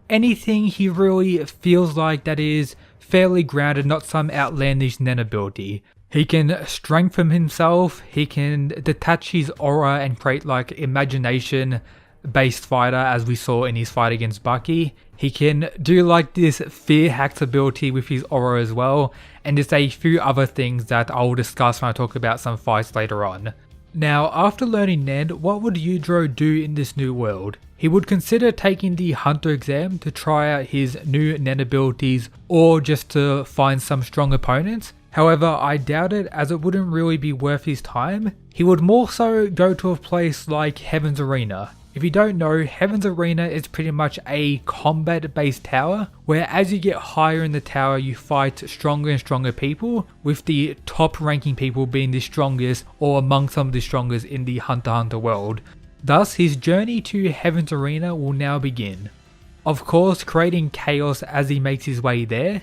anything he really feels like that is fairly grounded, not some outlandish Nen ability. He can strengthen himself, he can detach his aura and create like imagination based fighter as we saw in his fight against Baki. He can do like this fear hacks ability with his aura as well, and just a few other things that I will discuss when I talk about some fights later on. Now, after learning Nen, what would Yujiro do in this new world? He would consider taking the Hunter exam to try out his new Nen abilities, or just to find some strong opponents. However, I doubt it, as it wouldn't really be worth his time. He would more so go to a place like Heaven's Arena. If you don't know, Heaven's Arena is pretty much a combat based tower, where as you get higher in the tower you fight stronger and stronger people, with the top ranking people being the strongest or among some of the strongest in the Hunter x Hunter world. Thus, his journey to Heaven's Arena will now begin. Of course, creating chaos as he makes his way there,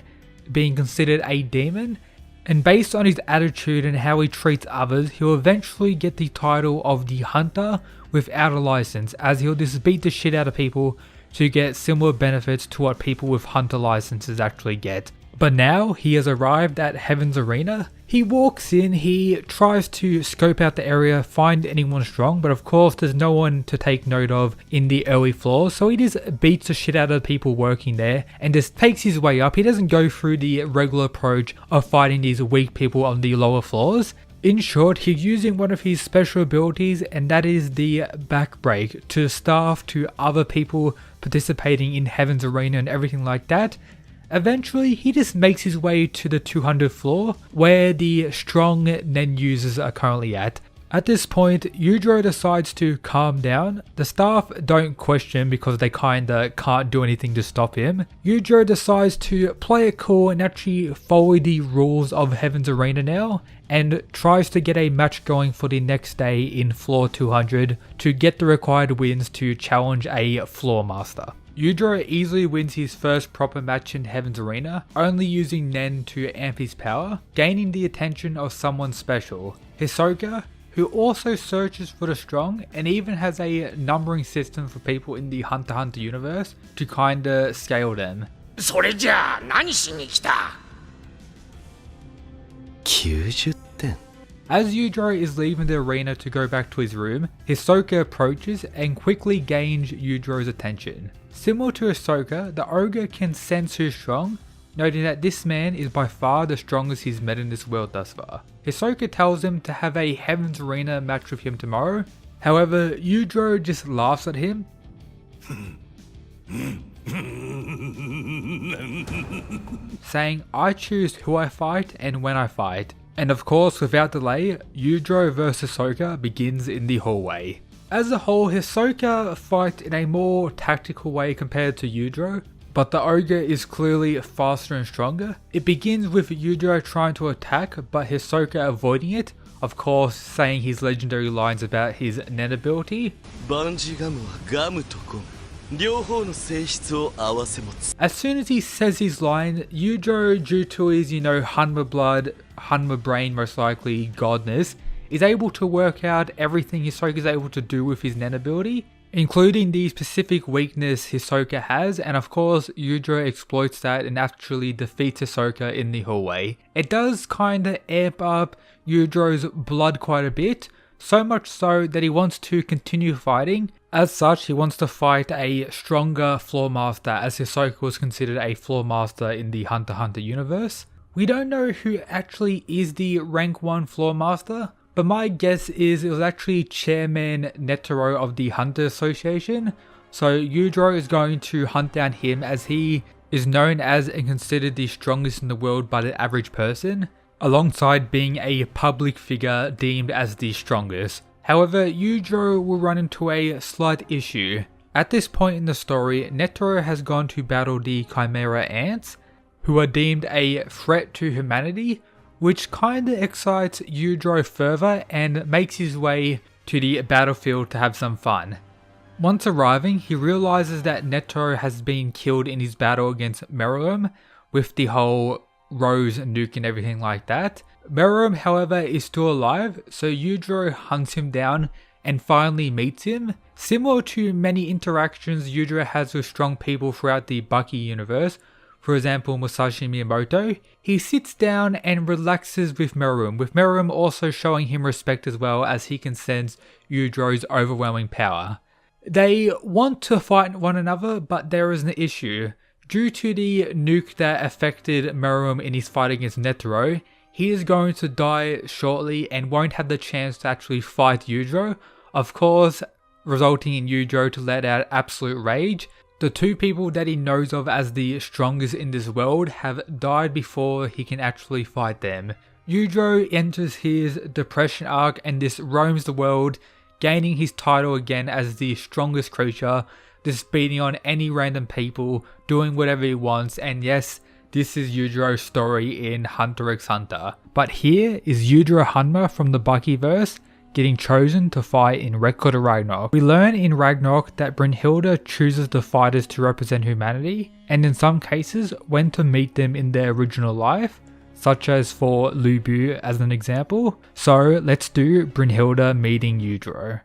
being considered a demon, and based on his attitude and how he treats others, he'll eventually get the title of the Hunter without a license, as he'll just beat the shit out of people to get similar benefits to what people with Hunter licenses actually get. But now he has arrived at Heaven's Arena. He walks in, he tries to scope out the area, find anyone strong, but of course there's no one to take note of in the early floors, so he just beats the shit out of the people working there and just takes his way up. He doesn't go through the regular approach of fighting these weak people on the lower floors. In short, he's using one of his special abilities, and that is the backbreak, to staff to other people participating in Heaven's Arena and everything like that. Eventually, he just makes his way to the 200th floor, where the strong Nen users are currently at. At this point, Yujiro decides to calm down. The staff don't question because they kinda can't do anything to stop him. Yujiro decides to play it cool and actually follow the rules of Heaven's Arena now, and tries to get a match going for the next day in floor 200 to get the required wins to challenge a floor master. Yujiro easily wins his first proper match in Heaven's Arena, only using Nen to amp his power, gaining the attention of someone special, Hisoka, who also searches for the strong and even has a numbering system for people in the Hunter x Hunter universe to kinda scale them. それじゃあ何しに来た? 90点. As Yujiro is leaving the arena to go back to his room, Hisoka approaches and quickly gains Yujiro's attention. Similar to Hisoka, the ogre can sense who's strong, noting that this man is by far the strongest he's met in this world thus far. Hisoka tells him to have a Heaven's Arena match with him tomorrow. However, Yujiro just laughs at him saying, "I choose who I fight and when I fight." And of course, without delay, Yujiro vs Hisoka begins in the hallway. As a whole, Hisoka fights in a more tactical way compared to Yujiro, but the ogre is clearly faster and stronger. It begins with Yujiro trying to attack, but Hisoka avoiding it, of course saying his legendary lines about his Nen ability. As soon as he says his line, Yujiro, due to his, Hanma blood, Hanma brain, most likely godness, is able to work out everything Hisoka is able to do with his Nen ability, including the specific weakness Hisoka has, and of course Yujiro exploits that and actually defeats Hisoka in the hallway. It does kinda amp up Yujiro's blood quite a bit, so much so that he wants to continue fighting. As such, he wants to fight a stronger Floor Master, as Hisoka was considered a Floor Master in the Hunter x Hunter universe. We don't know who actually is the rank 1 Floor Master, but my guess is it was actually Chairman Netero of the Hunter Association, so Yujiro is going to hunt down him as he is known as and considered the strongest in the world by the average person, alongside being a public figure deemed as the strongest. However, Yujiro will run into a slight issue. At this point in the story, Netero has gone to battle the Chimera Ants, who are deemed a threat to humanity, which kinda excites Yujiro further and makes his way to the battlefield to have some fun. Once arriving, he realizes that Netero has been killed in his battle against Meruem, with the whole Rose nuke and everything like that. Meruem, however, is still alive, so Yujiro hunts him down and finally meets him. Similar to many interactions Yujiro has with strong people throughout the Baki universe, for example Musashi Miyamoto, he sits down and relaxes with Meruem also showing him respect as well, as he can sense Yujiro's overwhelming power. They want to fight one another, but there is an issue. Due to the nuke that affected Meruem in his fight against Netero, he is going to die shortly and won't have the chance to actually fight Yujiro, of course resulting in Yujiro to let out absolute rage. The two people that he knows of as the strongest in this world have died before he can actually fight them. Yujiro enters his depression arc and this roams the world, gaining his title again as the strongest creature, just beating on any random people, doing whatever he wants, and yes, this is Yujiro's story in Hunter x Hunter. But here is Yujiro Hanma from the Bakiverse getting chosen to fight in Record of Ragnarok. We learn in Ragnarok that Brynhilde chooses the fighters to represent humanity, and in some cases when to meet them in their original life, such as for Lu Bu as an example. So let's do Brynhilde meeting Yujiro.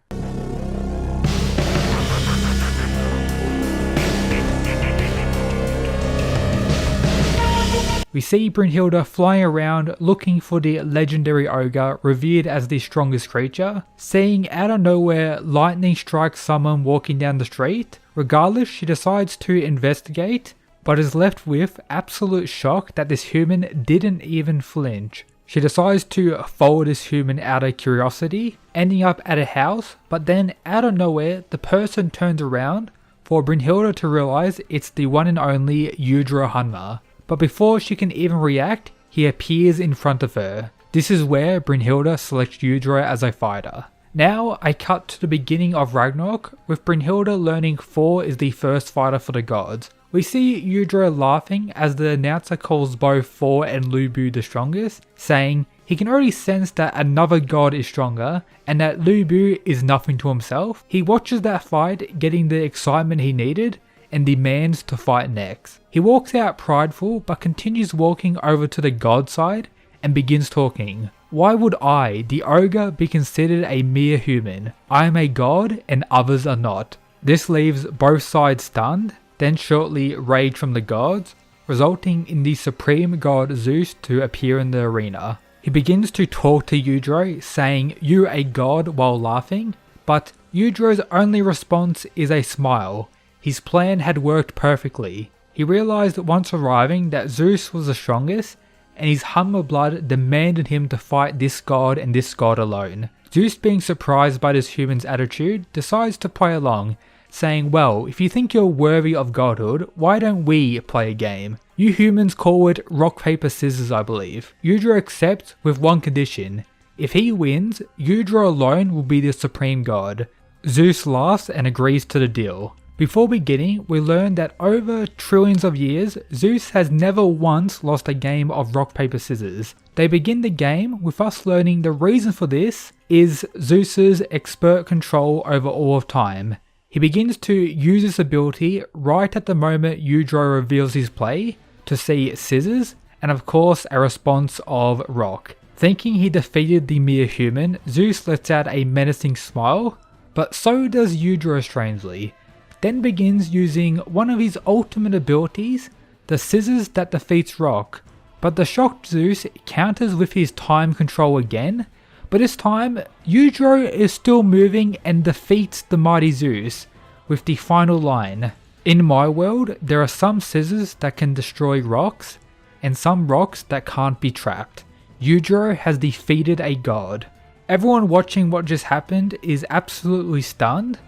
We see Brynhilde flying around looking for the legendary ogre revered as the strongest creature. Seeing out of nowhere lightning strikes someone walking down the street. Regardless, she decides to investigate, but is left with absolute shock that this human didn't even flinch. She decides to follow this human out of curiosity, ending up at a house, but then out of nowhere the person turns around for Brynhilde to realize it's the one and only Yujiro Hanma. But before she can even react, he appears in front of her. This is where Brynhilde selects Yujiro as a fighter. Now I cut to the beginning of Ragnarok, with Brynhilde learning Thor is the first fighter for the gods. We see Yujiro laughing as the announcer calls both Thor and Lu Bu the strongest, saying he can already sense that another god is stronger and that Lu Bu is nothing to himself. He watches that fight, getting the excitement he needed, and demands to fight next. He walks out prideful but continues walking over to the god side and begins talking. Why would I, the ogre, be considered a mere human? I am a god and others are not. This leaves both sides stunned, then shortly rage from the gods, resulting in the supreme god Zeus to appear in the arena. He begins to talk to Yujiro, saying "you a god" while laughing, but Yujiro's only response is a smile. His plan had worked perfectly. He realized once arriving that Zeus was the strongest, and his Hanma blood demanded him to fight this god and this god alone. Zeus, being surprised by this human's attitude, decides to play along, saying, well, if you think you're worthy of godhood, why don't we play a game? You humans call it rock paper scissors, I believe. Yujiro accepts with one condition. If he wins, Yujiro alone will be the supreme god. Zeus laughs and agrees to the deal. Before beginning, we learn that over trillions of years, Zeus has never once lost a game of rock paper scissors. They begin the game with us learning the reason for this is Zeus's expert control over all of time. He begins to use this ability right at the moment Yujiro reveals his play to see scissors and of course a response of rock. Thinking he defeated the mere human, Zeus lets out a menacing smile, but so does Yujiro strangely. Then begins using one of his ultimate abilities, the scissors that defeats rock, but the shocked Zeus counters with his time control again, but this time Yujiro is still moving and defeats the mighty Zeus with the final line. In my world, there are some scissors that can destroy rocks and some rocks that can't be trapped. Yujiro has defeated a god. Everyone watching what just happened is absolutely stunned.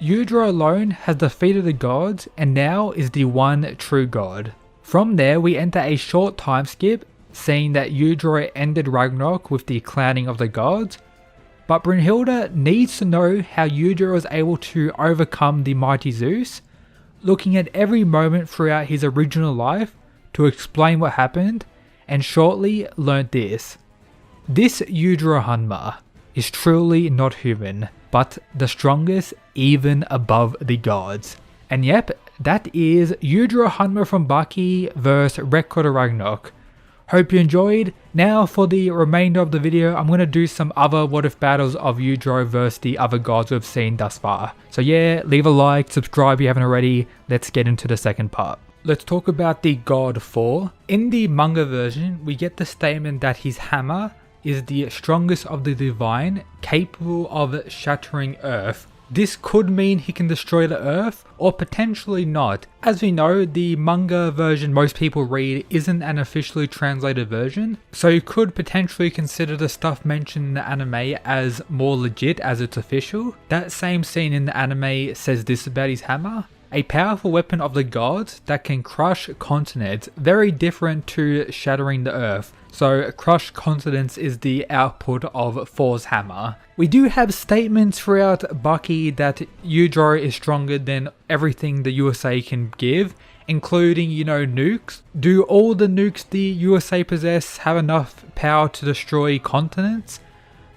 Yujiro alone has defeated the gods and now is the one true god. From there we enter a short time skip, seeing that Yujiro ended Ragnarok with the clowning of the gods, but Brynhilde needs to know how Yujiro was able to overcome the mighty Zeus, looking at every moment throughout his original life to explain what happened, and shortly learnt this. This Yujiro Hanma is truly not human, but the strongest even above the gods. And yep, that is Yujiro Hanma from Baki vs Record of Ragnarok. Hope you enjoyed. Now for the remainder of the video, I'm going to do some other what if battles of Yujiro versus the other gods we've seen thus far. So yeah, leave a like, subscribe if you haven't already. Let's get into the second part. Let's talk about the god Thor. In the manga version, we get the statement that his hammer is the strongest of the divine, capable of shattering earth. This could mean he can destroy the earth, or potentially not. As we know, the manga version most people read isn't an officially translated version, so you could potentially consider the stuff mentioned in the anime as more legit as it's official. That same scene in the anime says this about his hammer. A powerful weapon of the gods that can crush continents, very different to shattering the earth. So crushed continents is the output of Thor's hammer. We do have statements throughout Baki that Yujiro is stronger than everything the USA can give, including, you know, nukes. Do all the nukes the USA possess have enough power to destroy continents?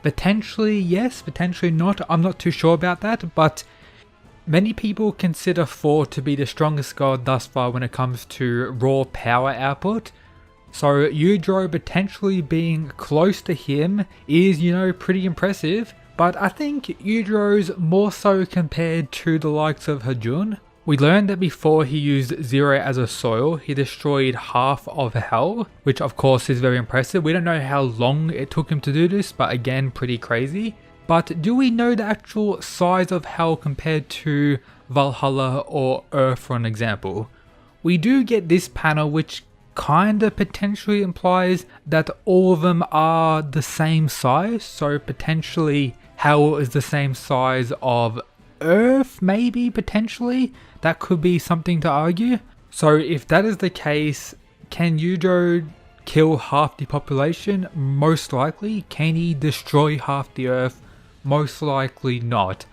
Potentially yes, potentially not. I'm not too sure about that, but many people consider Thor to be the strongest god thus far when it comes to raw power output. So Yujiro potentially being close to him is, you know, pretty impressive. But I think Yujiro's more so compared to the likes of Hajun. We learned that before he used Zero as a soil, he destroyed half of Hell, which of course is very impressive. We don't know how long it took him to do this, but again, pretty crazy. But do we know the actual size of Hell compared to Valhalla or Earth, for an example? We do get this panel which kinda potentially implies that all of them are the same size, so potentially Hell is the same size of Earth, maybe, potentially? That could be something to argue. So if that is the case, can Yujiro kill half the population? Most likely. Can he destroy half the Earth? Most likely not.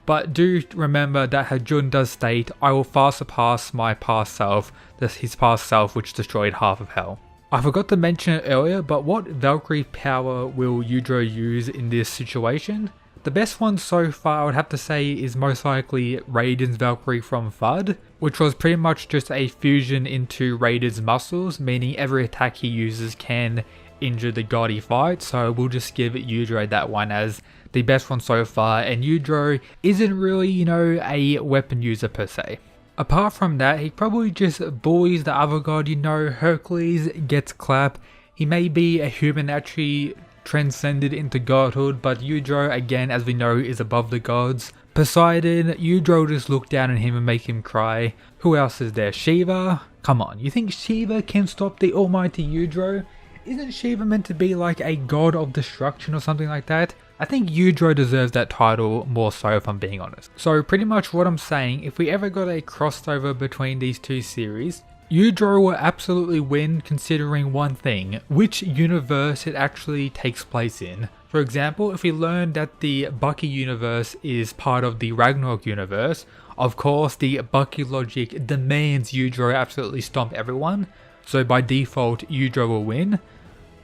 But do remember that Hajun does state, I will far surpass my past self, his past self which destroyed half of Hell. I forgot to mention it earlier, but what Valkyrie power will Yujiro use in this situation? The best one so far I would have to say is most likely Raiden's Valkyrie from FUD, which was pretty much just a fusion into Raiden's muscles, meaning every attack he uses can injure the god he fights, so we'll just give Yujiro that one as the best one so far, and Yujiro isn't really, you know, a weapon user per se. Apart from that, he probably just bullies the other god, you know, Hercules gets clapped. He may be a human actually transcended into godhood, but Yujiro, again, as we know, is above the gods. Poseidon, Yujiro just look down on him and make him cry. Who else is there? Shiva? Come on, you think Shiva can stop the almighty Yujiro? Isn't Shiva meant to be like a god of destruction or something like that? I think Yujiro deserves that title more so, if I'm being honest. So pretty much what I'm saying, if we ever got a crossover between these two series, Yujiro will absolutely win, considering one thing: which universe it actually takes place in. For example, if we learn that the Baki universe is part of the Ragnarok universe, of course the Baki logic demands Yujiro absolutely stomp everyone, so by default Yujiro will win.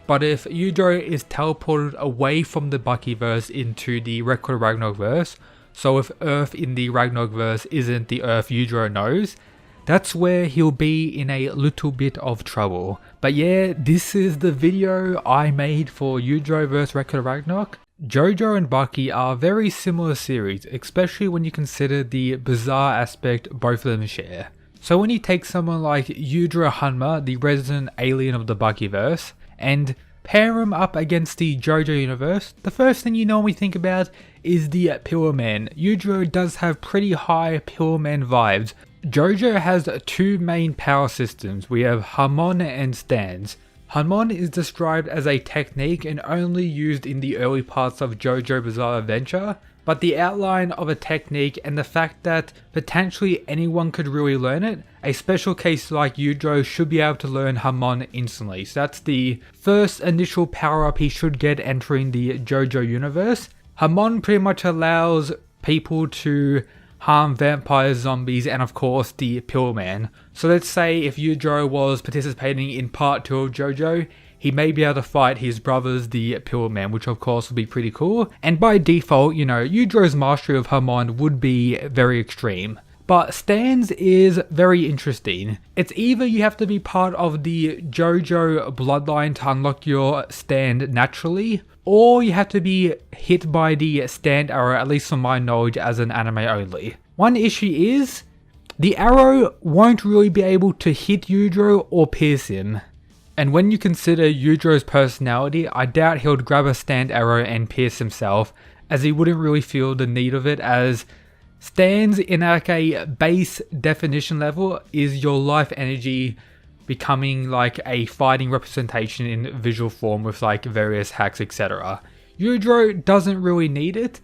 But if Yujiro is teleported away from the Bakiverse into the Record Ragnarok verse, so if Earth in the Ragnarok verse isn't the Earth Yujiro knows, that's where he'll be in a little bit of trouble. But yeah, this is the video I made for Yujiro vs Record Ragnarok. JOJO and Baki are very similar series, especially when you consider the bizarre aspect both of them share. So when you take someone like Yujiro Hanma, the resident alien of the Bakiverse, and pair him up against the JOJO universe, the first thing you normally think about is the Pillar Man. Yujiro does have pretty high Pillar Man vibes. JOJO has two main power systems. We have Hamon and Stans. Hamon is described as a technique and only used in the early parts of JOJO Bizarre Adventure, but the outline of a technique and the fact that potentially anyone could really learn it, a special case like Yujiro should be able to learn Hamon instantly. So that's the first initial power up he should get entering the JOJO universe. Hamon pretty much allows people to harm vampires, zombies, and of course the Pillar Man. So let's say if Yujiro was participating in part 2 of JOJO, he may be able to fight his brothers, the Pillar Man, which of course would be pretty cool. And by default, you know, Yujiro's mastery of Hamon would be very extreme. But Stans is very interesting. It's either you have to be part of the JOJO bloodline to unlock your stand naturally, or you have to be hit by the stand arrow, at least from my knowledge as an anime only. One issue is, the arrow won't really be able to hit Yujiro or pierce him. And when you consider Yujiro's personality, I doubt he'll grab a stand arrow and pierce himself, as he wouldn't really feel the need of it, as stands in like a base definition level is your life energy becoming like a fighting representation in visual form with like various hacks, etc. Yujiro doesn't really need it,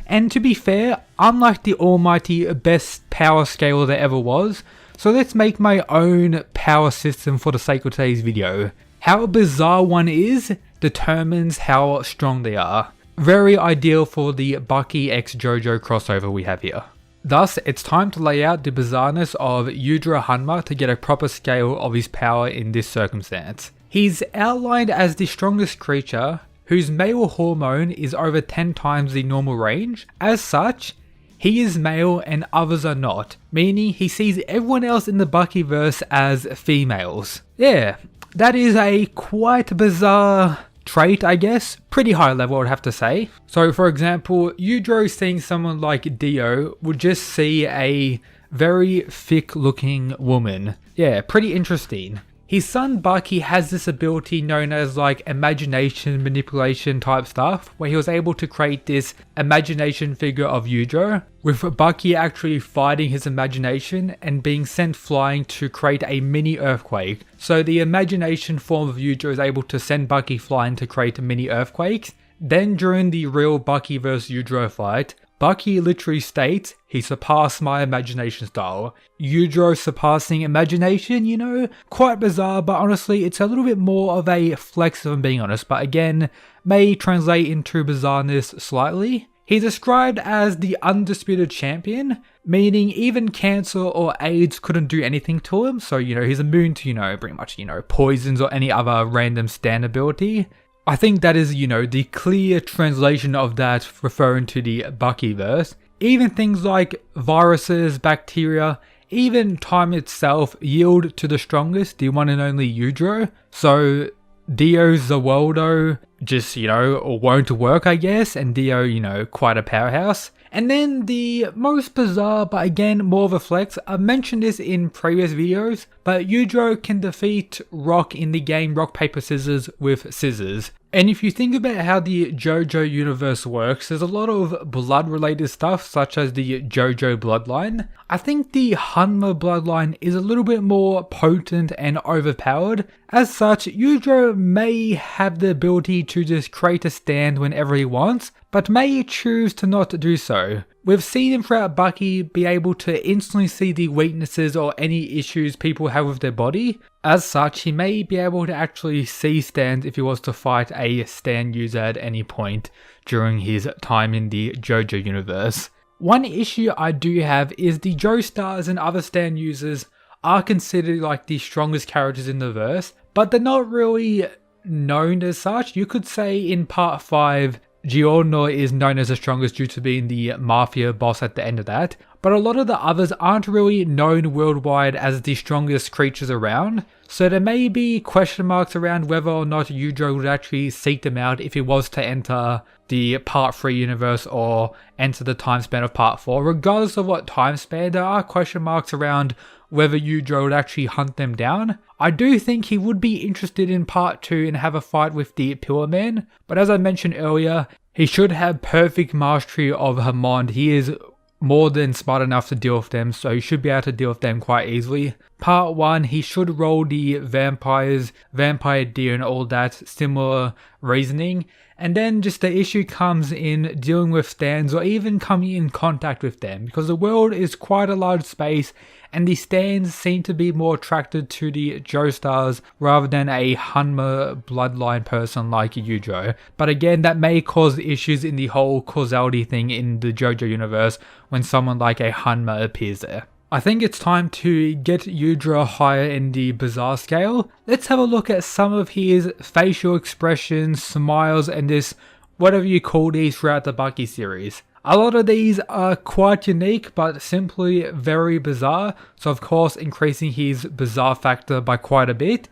and to be fair, I'm like the almighty best power scaler there ever was, so let's make my own power system for the sake of today's video. How bizarre one is determines how strong they are. Very ideal for the Baki x JOJO crossover we have here. Thus, it's time to lay out the bizarreness of Yujiro Hanma to get a proper scale of his power in this circumstance. He's outlined as the strongest creature, whose male hormone is over 10 times the normal range. As such, he is male and others are not, meaning he sees everyone else in the Bakiverse as females. Yeah, that is a quite bizarre trait, I guess. Pretty high level, I'd have to say. So for example, Yujiro seeing someone like Dio would just see a very thick looking woman. Yeah, pretty interesting. His son Baki has this ability known as like imagination manipulation type stuff, where he was able to create this imagination figure of Yujiro, with Baki actually fighting his imagination and being sent flying to create a mini earthquake. So the imagination form of Yujiro is able to send Baki flying to create mini earthquakes. Then during the real Baki vs Yujiro fight, Baki literally states, he surpassed my imagination style. Yujiro surpassing imagination, you know, quite bizarre, but honestly it's a little bit more of a flex if I'm being honest, but again, may translate into bizarreness slightly. He's described as the undisputed champion, meaning even cancer or AIDS couldn't do anything to him, so you know, he's immune to, you know, pretty much, you know, poisons or any other random stand ability. I think that is, you know, the clear translation of that referring to the Bakiverse. Even things like viruses, bacteria, even time itself yield to the strongest, the one and only Yujiro. So Dio Zawaldo just, you know, won't work, I guess, and Dio, you know, quite a powerhouse. And then the most bizarre, but again more of a flex, I've mentioned this in previous videos, but Yujiro can defeat Rock in the game Rock Paper Scissors with scissors. And if you think about how the JOJO universe works, there's a lot of blood related stuff such as the JOJO bloodline. I think the Hanma bloodline is a little bit more potent and overpowered. As such, Yujiro may have the ability to just create a stand whenever he wants, but may choose to not do so. We've seen him throughout Baki be able to instantly see the weaknesses or any issues people have with their body. As such, he may be able to actually see stands if he was to fight a stand user at any point during his time in the JOJO universe. One issue I do have is the Joestars and other stand users are considered like the strongest characters in the verse, but they're not really known as such. You could say in part 5, Giorno is known as the strongest due to being the mafia boss at the end of that, but a lot of the others aren't really known worldwide as the strongest creatures around, so there may be question marks around whether or not Yujiro would actually seek them out if he was to enter the part 3 universe or enter the time span of part 4. Regardless of what time span, there are question marks around whether Yujiro would actually hunt them down. I do think he would be interested in part 2 and have a fight with the Pillar Man, but as I mentioned earlier, he should have perfect mastery of Hamon. He is more than smart enough to deal with them, so he should be able to deal with them quite easily. Part 1, he should roll the vampires, vampire deer and all that similar reasoning, and then just the issue comes in dealing with stands or even coming in contact with them, because the world is quite a large space and the stands seem to be more attracted to the Joestars rather than a Hanma bloodline person like Yujiro. But again, that may cause issues in the whole causality thing in the JOJO universe when someone like a Hanma appears there. I think it's time to get Yujiro higher in the bizarre scale. Let's have a look at some of his facial expressions, smiles, and this whatever you call these throughout the Baki series. A lot of these are quite unique but simply very bizarre, so of course increasing his bizarre factor by quite a bit.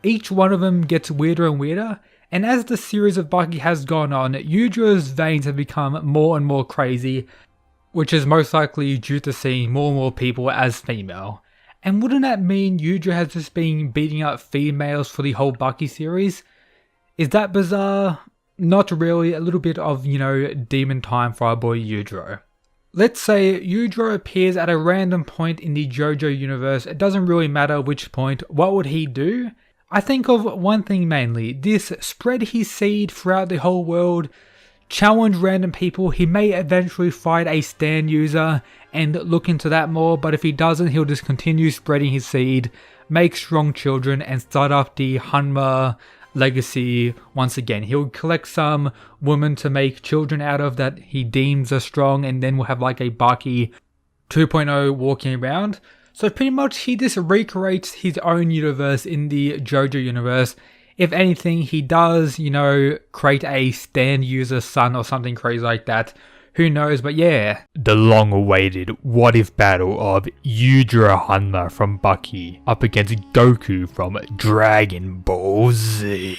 Each one of them gets weirder and weirder, and as the series of Baki has gone on, Yujiro's veins have become more and more crazy, which is most likely due to seeing more and more people as female. And wouldn't that mean Yujiro has just been beating up females for the whole Baki series? Is that bizarre? Not really, a little bit of, demon time for our boy Yujiro. Let's say Yujiro appears at a random point in the JOJO universe, it doesn't really matter which point, what would he do? I think of one thing mainly, this spread his seed throughout the whole world, challenge random people. He may eventually fight a stand user and look into that more, but if he doesn't, he'll just continue spreading his seed, make strong children and start up the Hanma legacy once again. He'll collect some women to make children out of that he deems are strong, and then we'll have like a Baki 2.0 walking around. So pretty much he just recreates his own universe in the JOJO universe. If anything, he does, create a stand user son or something crazy like that. Who knows, but yeah. The long-awaited what-if battle of Yujiro Hanma from Baki up against Goku from Dragon Ball Z.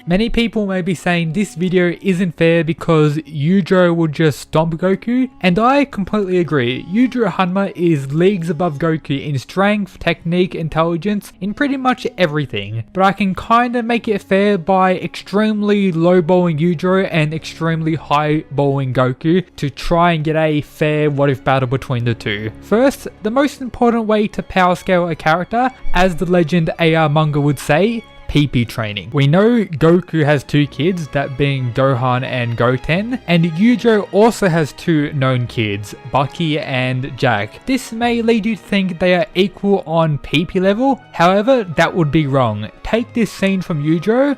Many people may be saying this video isn't fair because Yujiro would just stomp Goku, and I completely agree. Yujiro Hanma is leagues above Goku in strength, technique, intelligence, in pretty much everything. But I can kinda make it fair by extremely low-balling Yujiro and extremely high-balling Goku to try and get a fair what-if battle between the two. First, the most important way to power scale a character, as the legend AR manga would say, PP training. We know Goku has 2 kids, that being Gohan and Goten, and Yujiro also has 2 known kids, Baki and Jack. This may lead you to think they are equal on PP level, however, that would be wrong. Take this scene from Yujiro,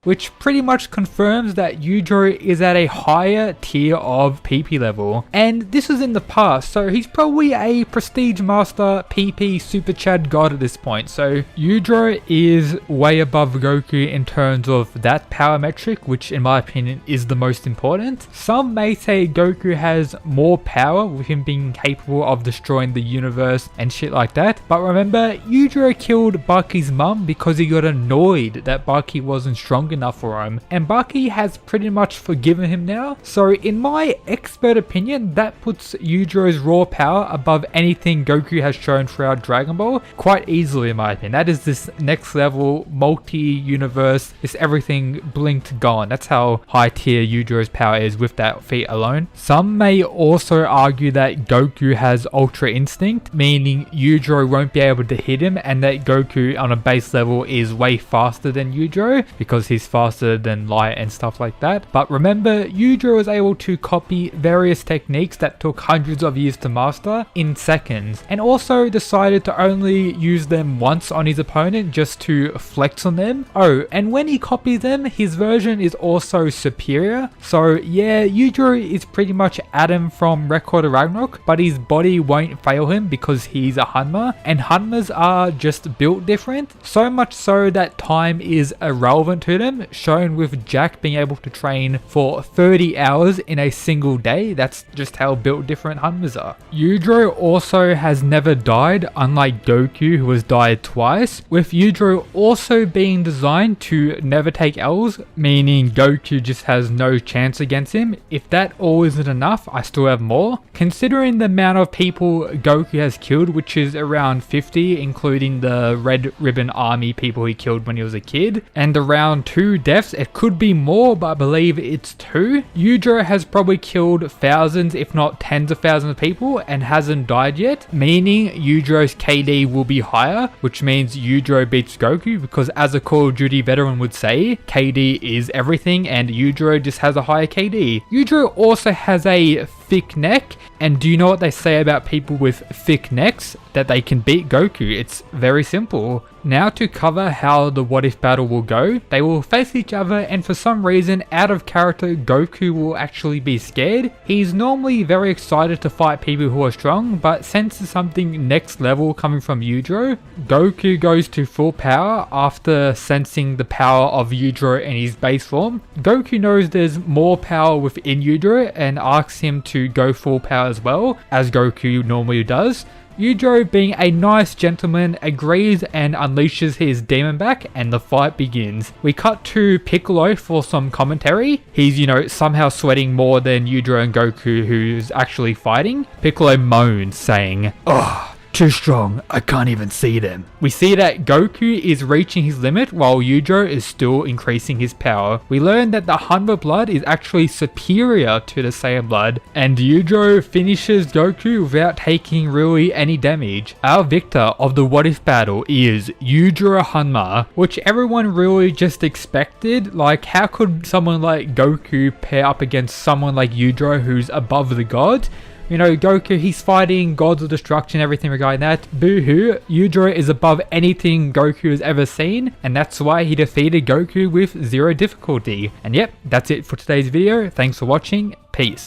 which pretty much confirms that Yujiro is at a higher tier of PP level. And this was in the past, so he's probably a prestige master PP super chad god at this point. So Yujiro is way above Goku in terms of that power metric, which in my opinion is the most important. Some may say Goku has more power with him being capable of destroying the universe and shit like that. But remember, Yujiro killed Baki's mum because he got annoyed that Baki wasn't strong enough for him, and Baki has pretty much forgiven him now. So in my expert opinion, that puts Yujiro's raw power above anything Goku has shown throughout Dragon Ball quite easily, in my opinion. That is this next level multi-universe, it's everything blinked gone. That's how high tier Yujiro's power is with that feat alone. Some may also argue that Goku has Ultra Instinct, meaning Yujiro won't be able to hit him, and that Goku on a base level is way faster than Yujiro because he's faster than Light and stuff like that. But remember, Yujiro was able to copy various techniques that took hundreds of years to master in seconds, and also decided to only use them once on his opponent just to flex on them. Oh, and when he copies them, his version is also superior. So yeah, Yujiro is pretty much Adam from Record of Ragnarok, but his body won't fail him because he's a Hanma, and Hanmas are just built different, so much so that time is irrelevant to them, shown with Jack being able to train for 30 hours in a single day. That's just how built different Hanmas are. Yujiro also has never died, unlike Goku who has died twice, with Yujiro also being designed to never take L's, meaning Goku just has no chance against him. If that all isn't enough, I still have more. Considering the amount of people Goku has killed, which is around 50, including the Red Ribbon Army people he killed when he was a kid, and around 2 deaths, it could be more, but I believe it's 2. Yujiro has probably killed thousands, if not tens of thousands of people, and hasn't died yet, meaning Yujiro's KD will be higher, which means Yujiro beats Goku, because as a Call of Duty veteran would say, KD is everything, and Yujiro just has a higher KD. Yujiro also has a thick neck, and do you know what they say about people with thick necks? That they can beat Goku. It's very simple. Now to cover how the what if battle will go, they will face each other, and for some reason out of character Goku will actually be scared. He's normally very excited to fight people who are strong, but senses something next level coming from Yujiro. Goku goes to full power after sensing the power of Yujiro in his base form. Goku knows there's more power within Yujiro and asks him to go full power as well, as Goku normally does. Yujiro, being a nice gentleman, agrees and unleashes his demon back, and the fight begins. We cut to Piccolo for some commentary. He's, somehow sweating more than Yujiro and Goku, who's actually fighting. Piccolo moans, saying, "Ugh, too strong, I can't even see them." We see that Goku is reaching his limit while Yujiro is still increasing his power. We learn that the Hanma blood is actually superior to the Saiyan blood, and Yujiro finishes Goku without taking really any damage. Our victor of the what if battle is Yujiro Hanma, which everyone really just expected. Like, how could someone like Goku pair up against someone like Yujiro who's above the gods? Goku, he's fighting gods of destruction, everything regarding that. Boo-hoo, Yujiro is above anything Goku has ever seen, and that's why he defeated Goku with 0 difficulty. And yep, that's it for today's video. Thanks for watching. Peace.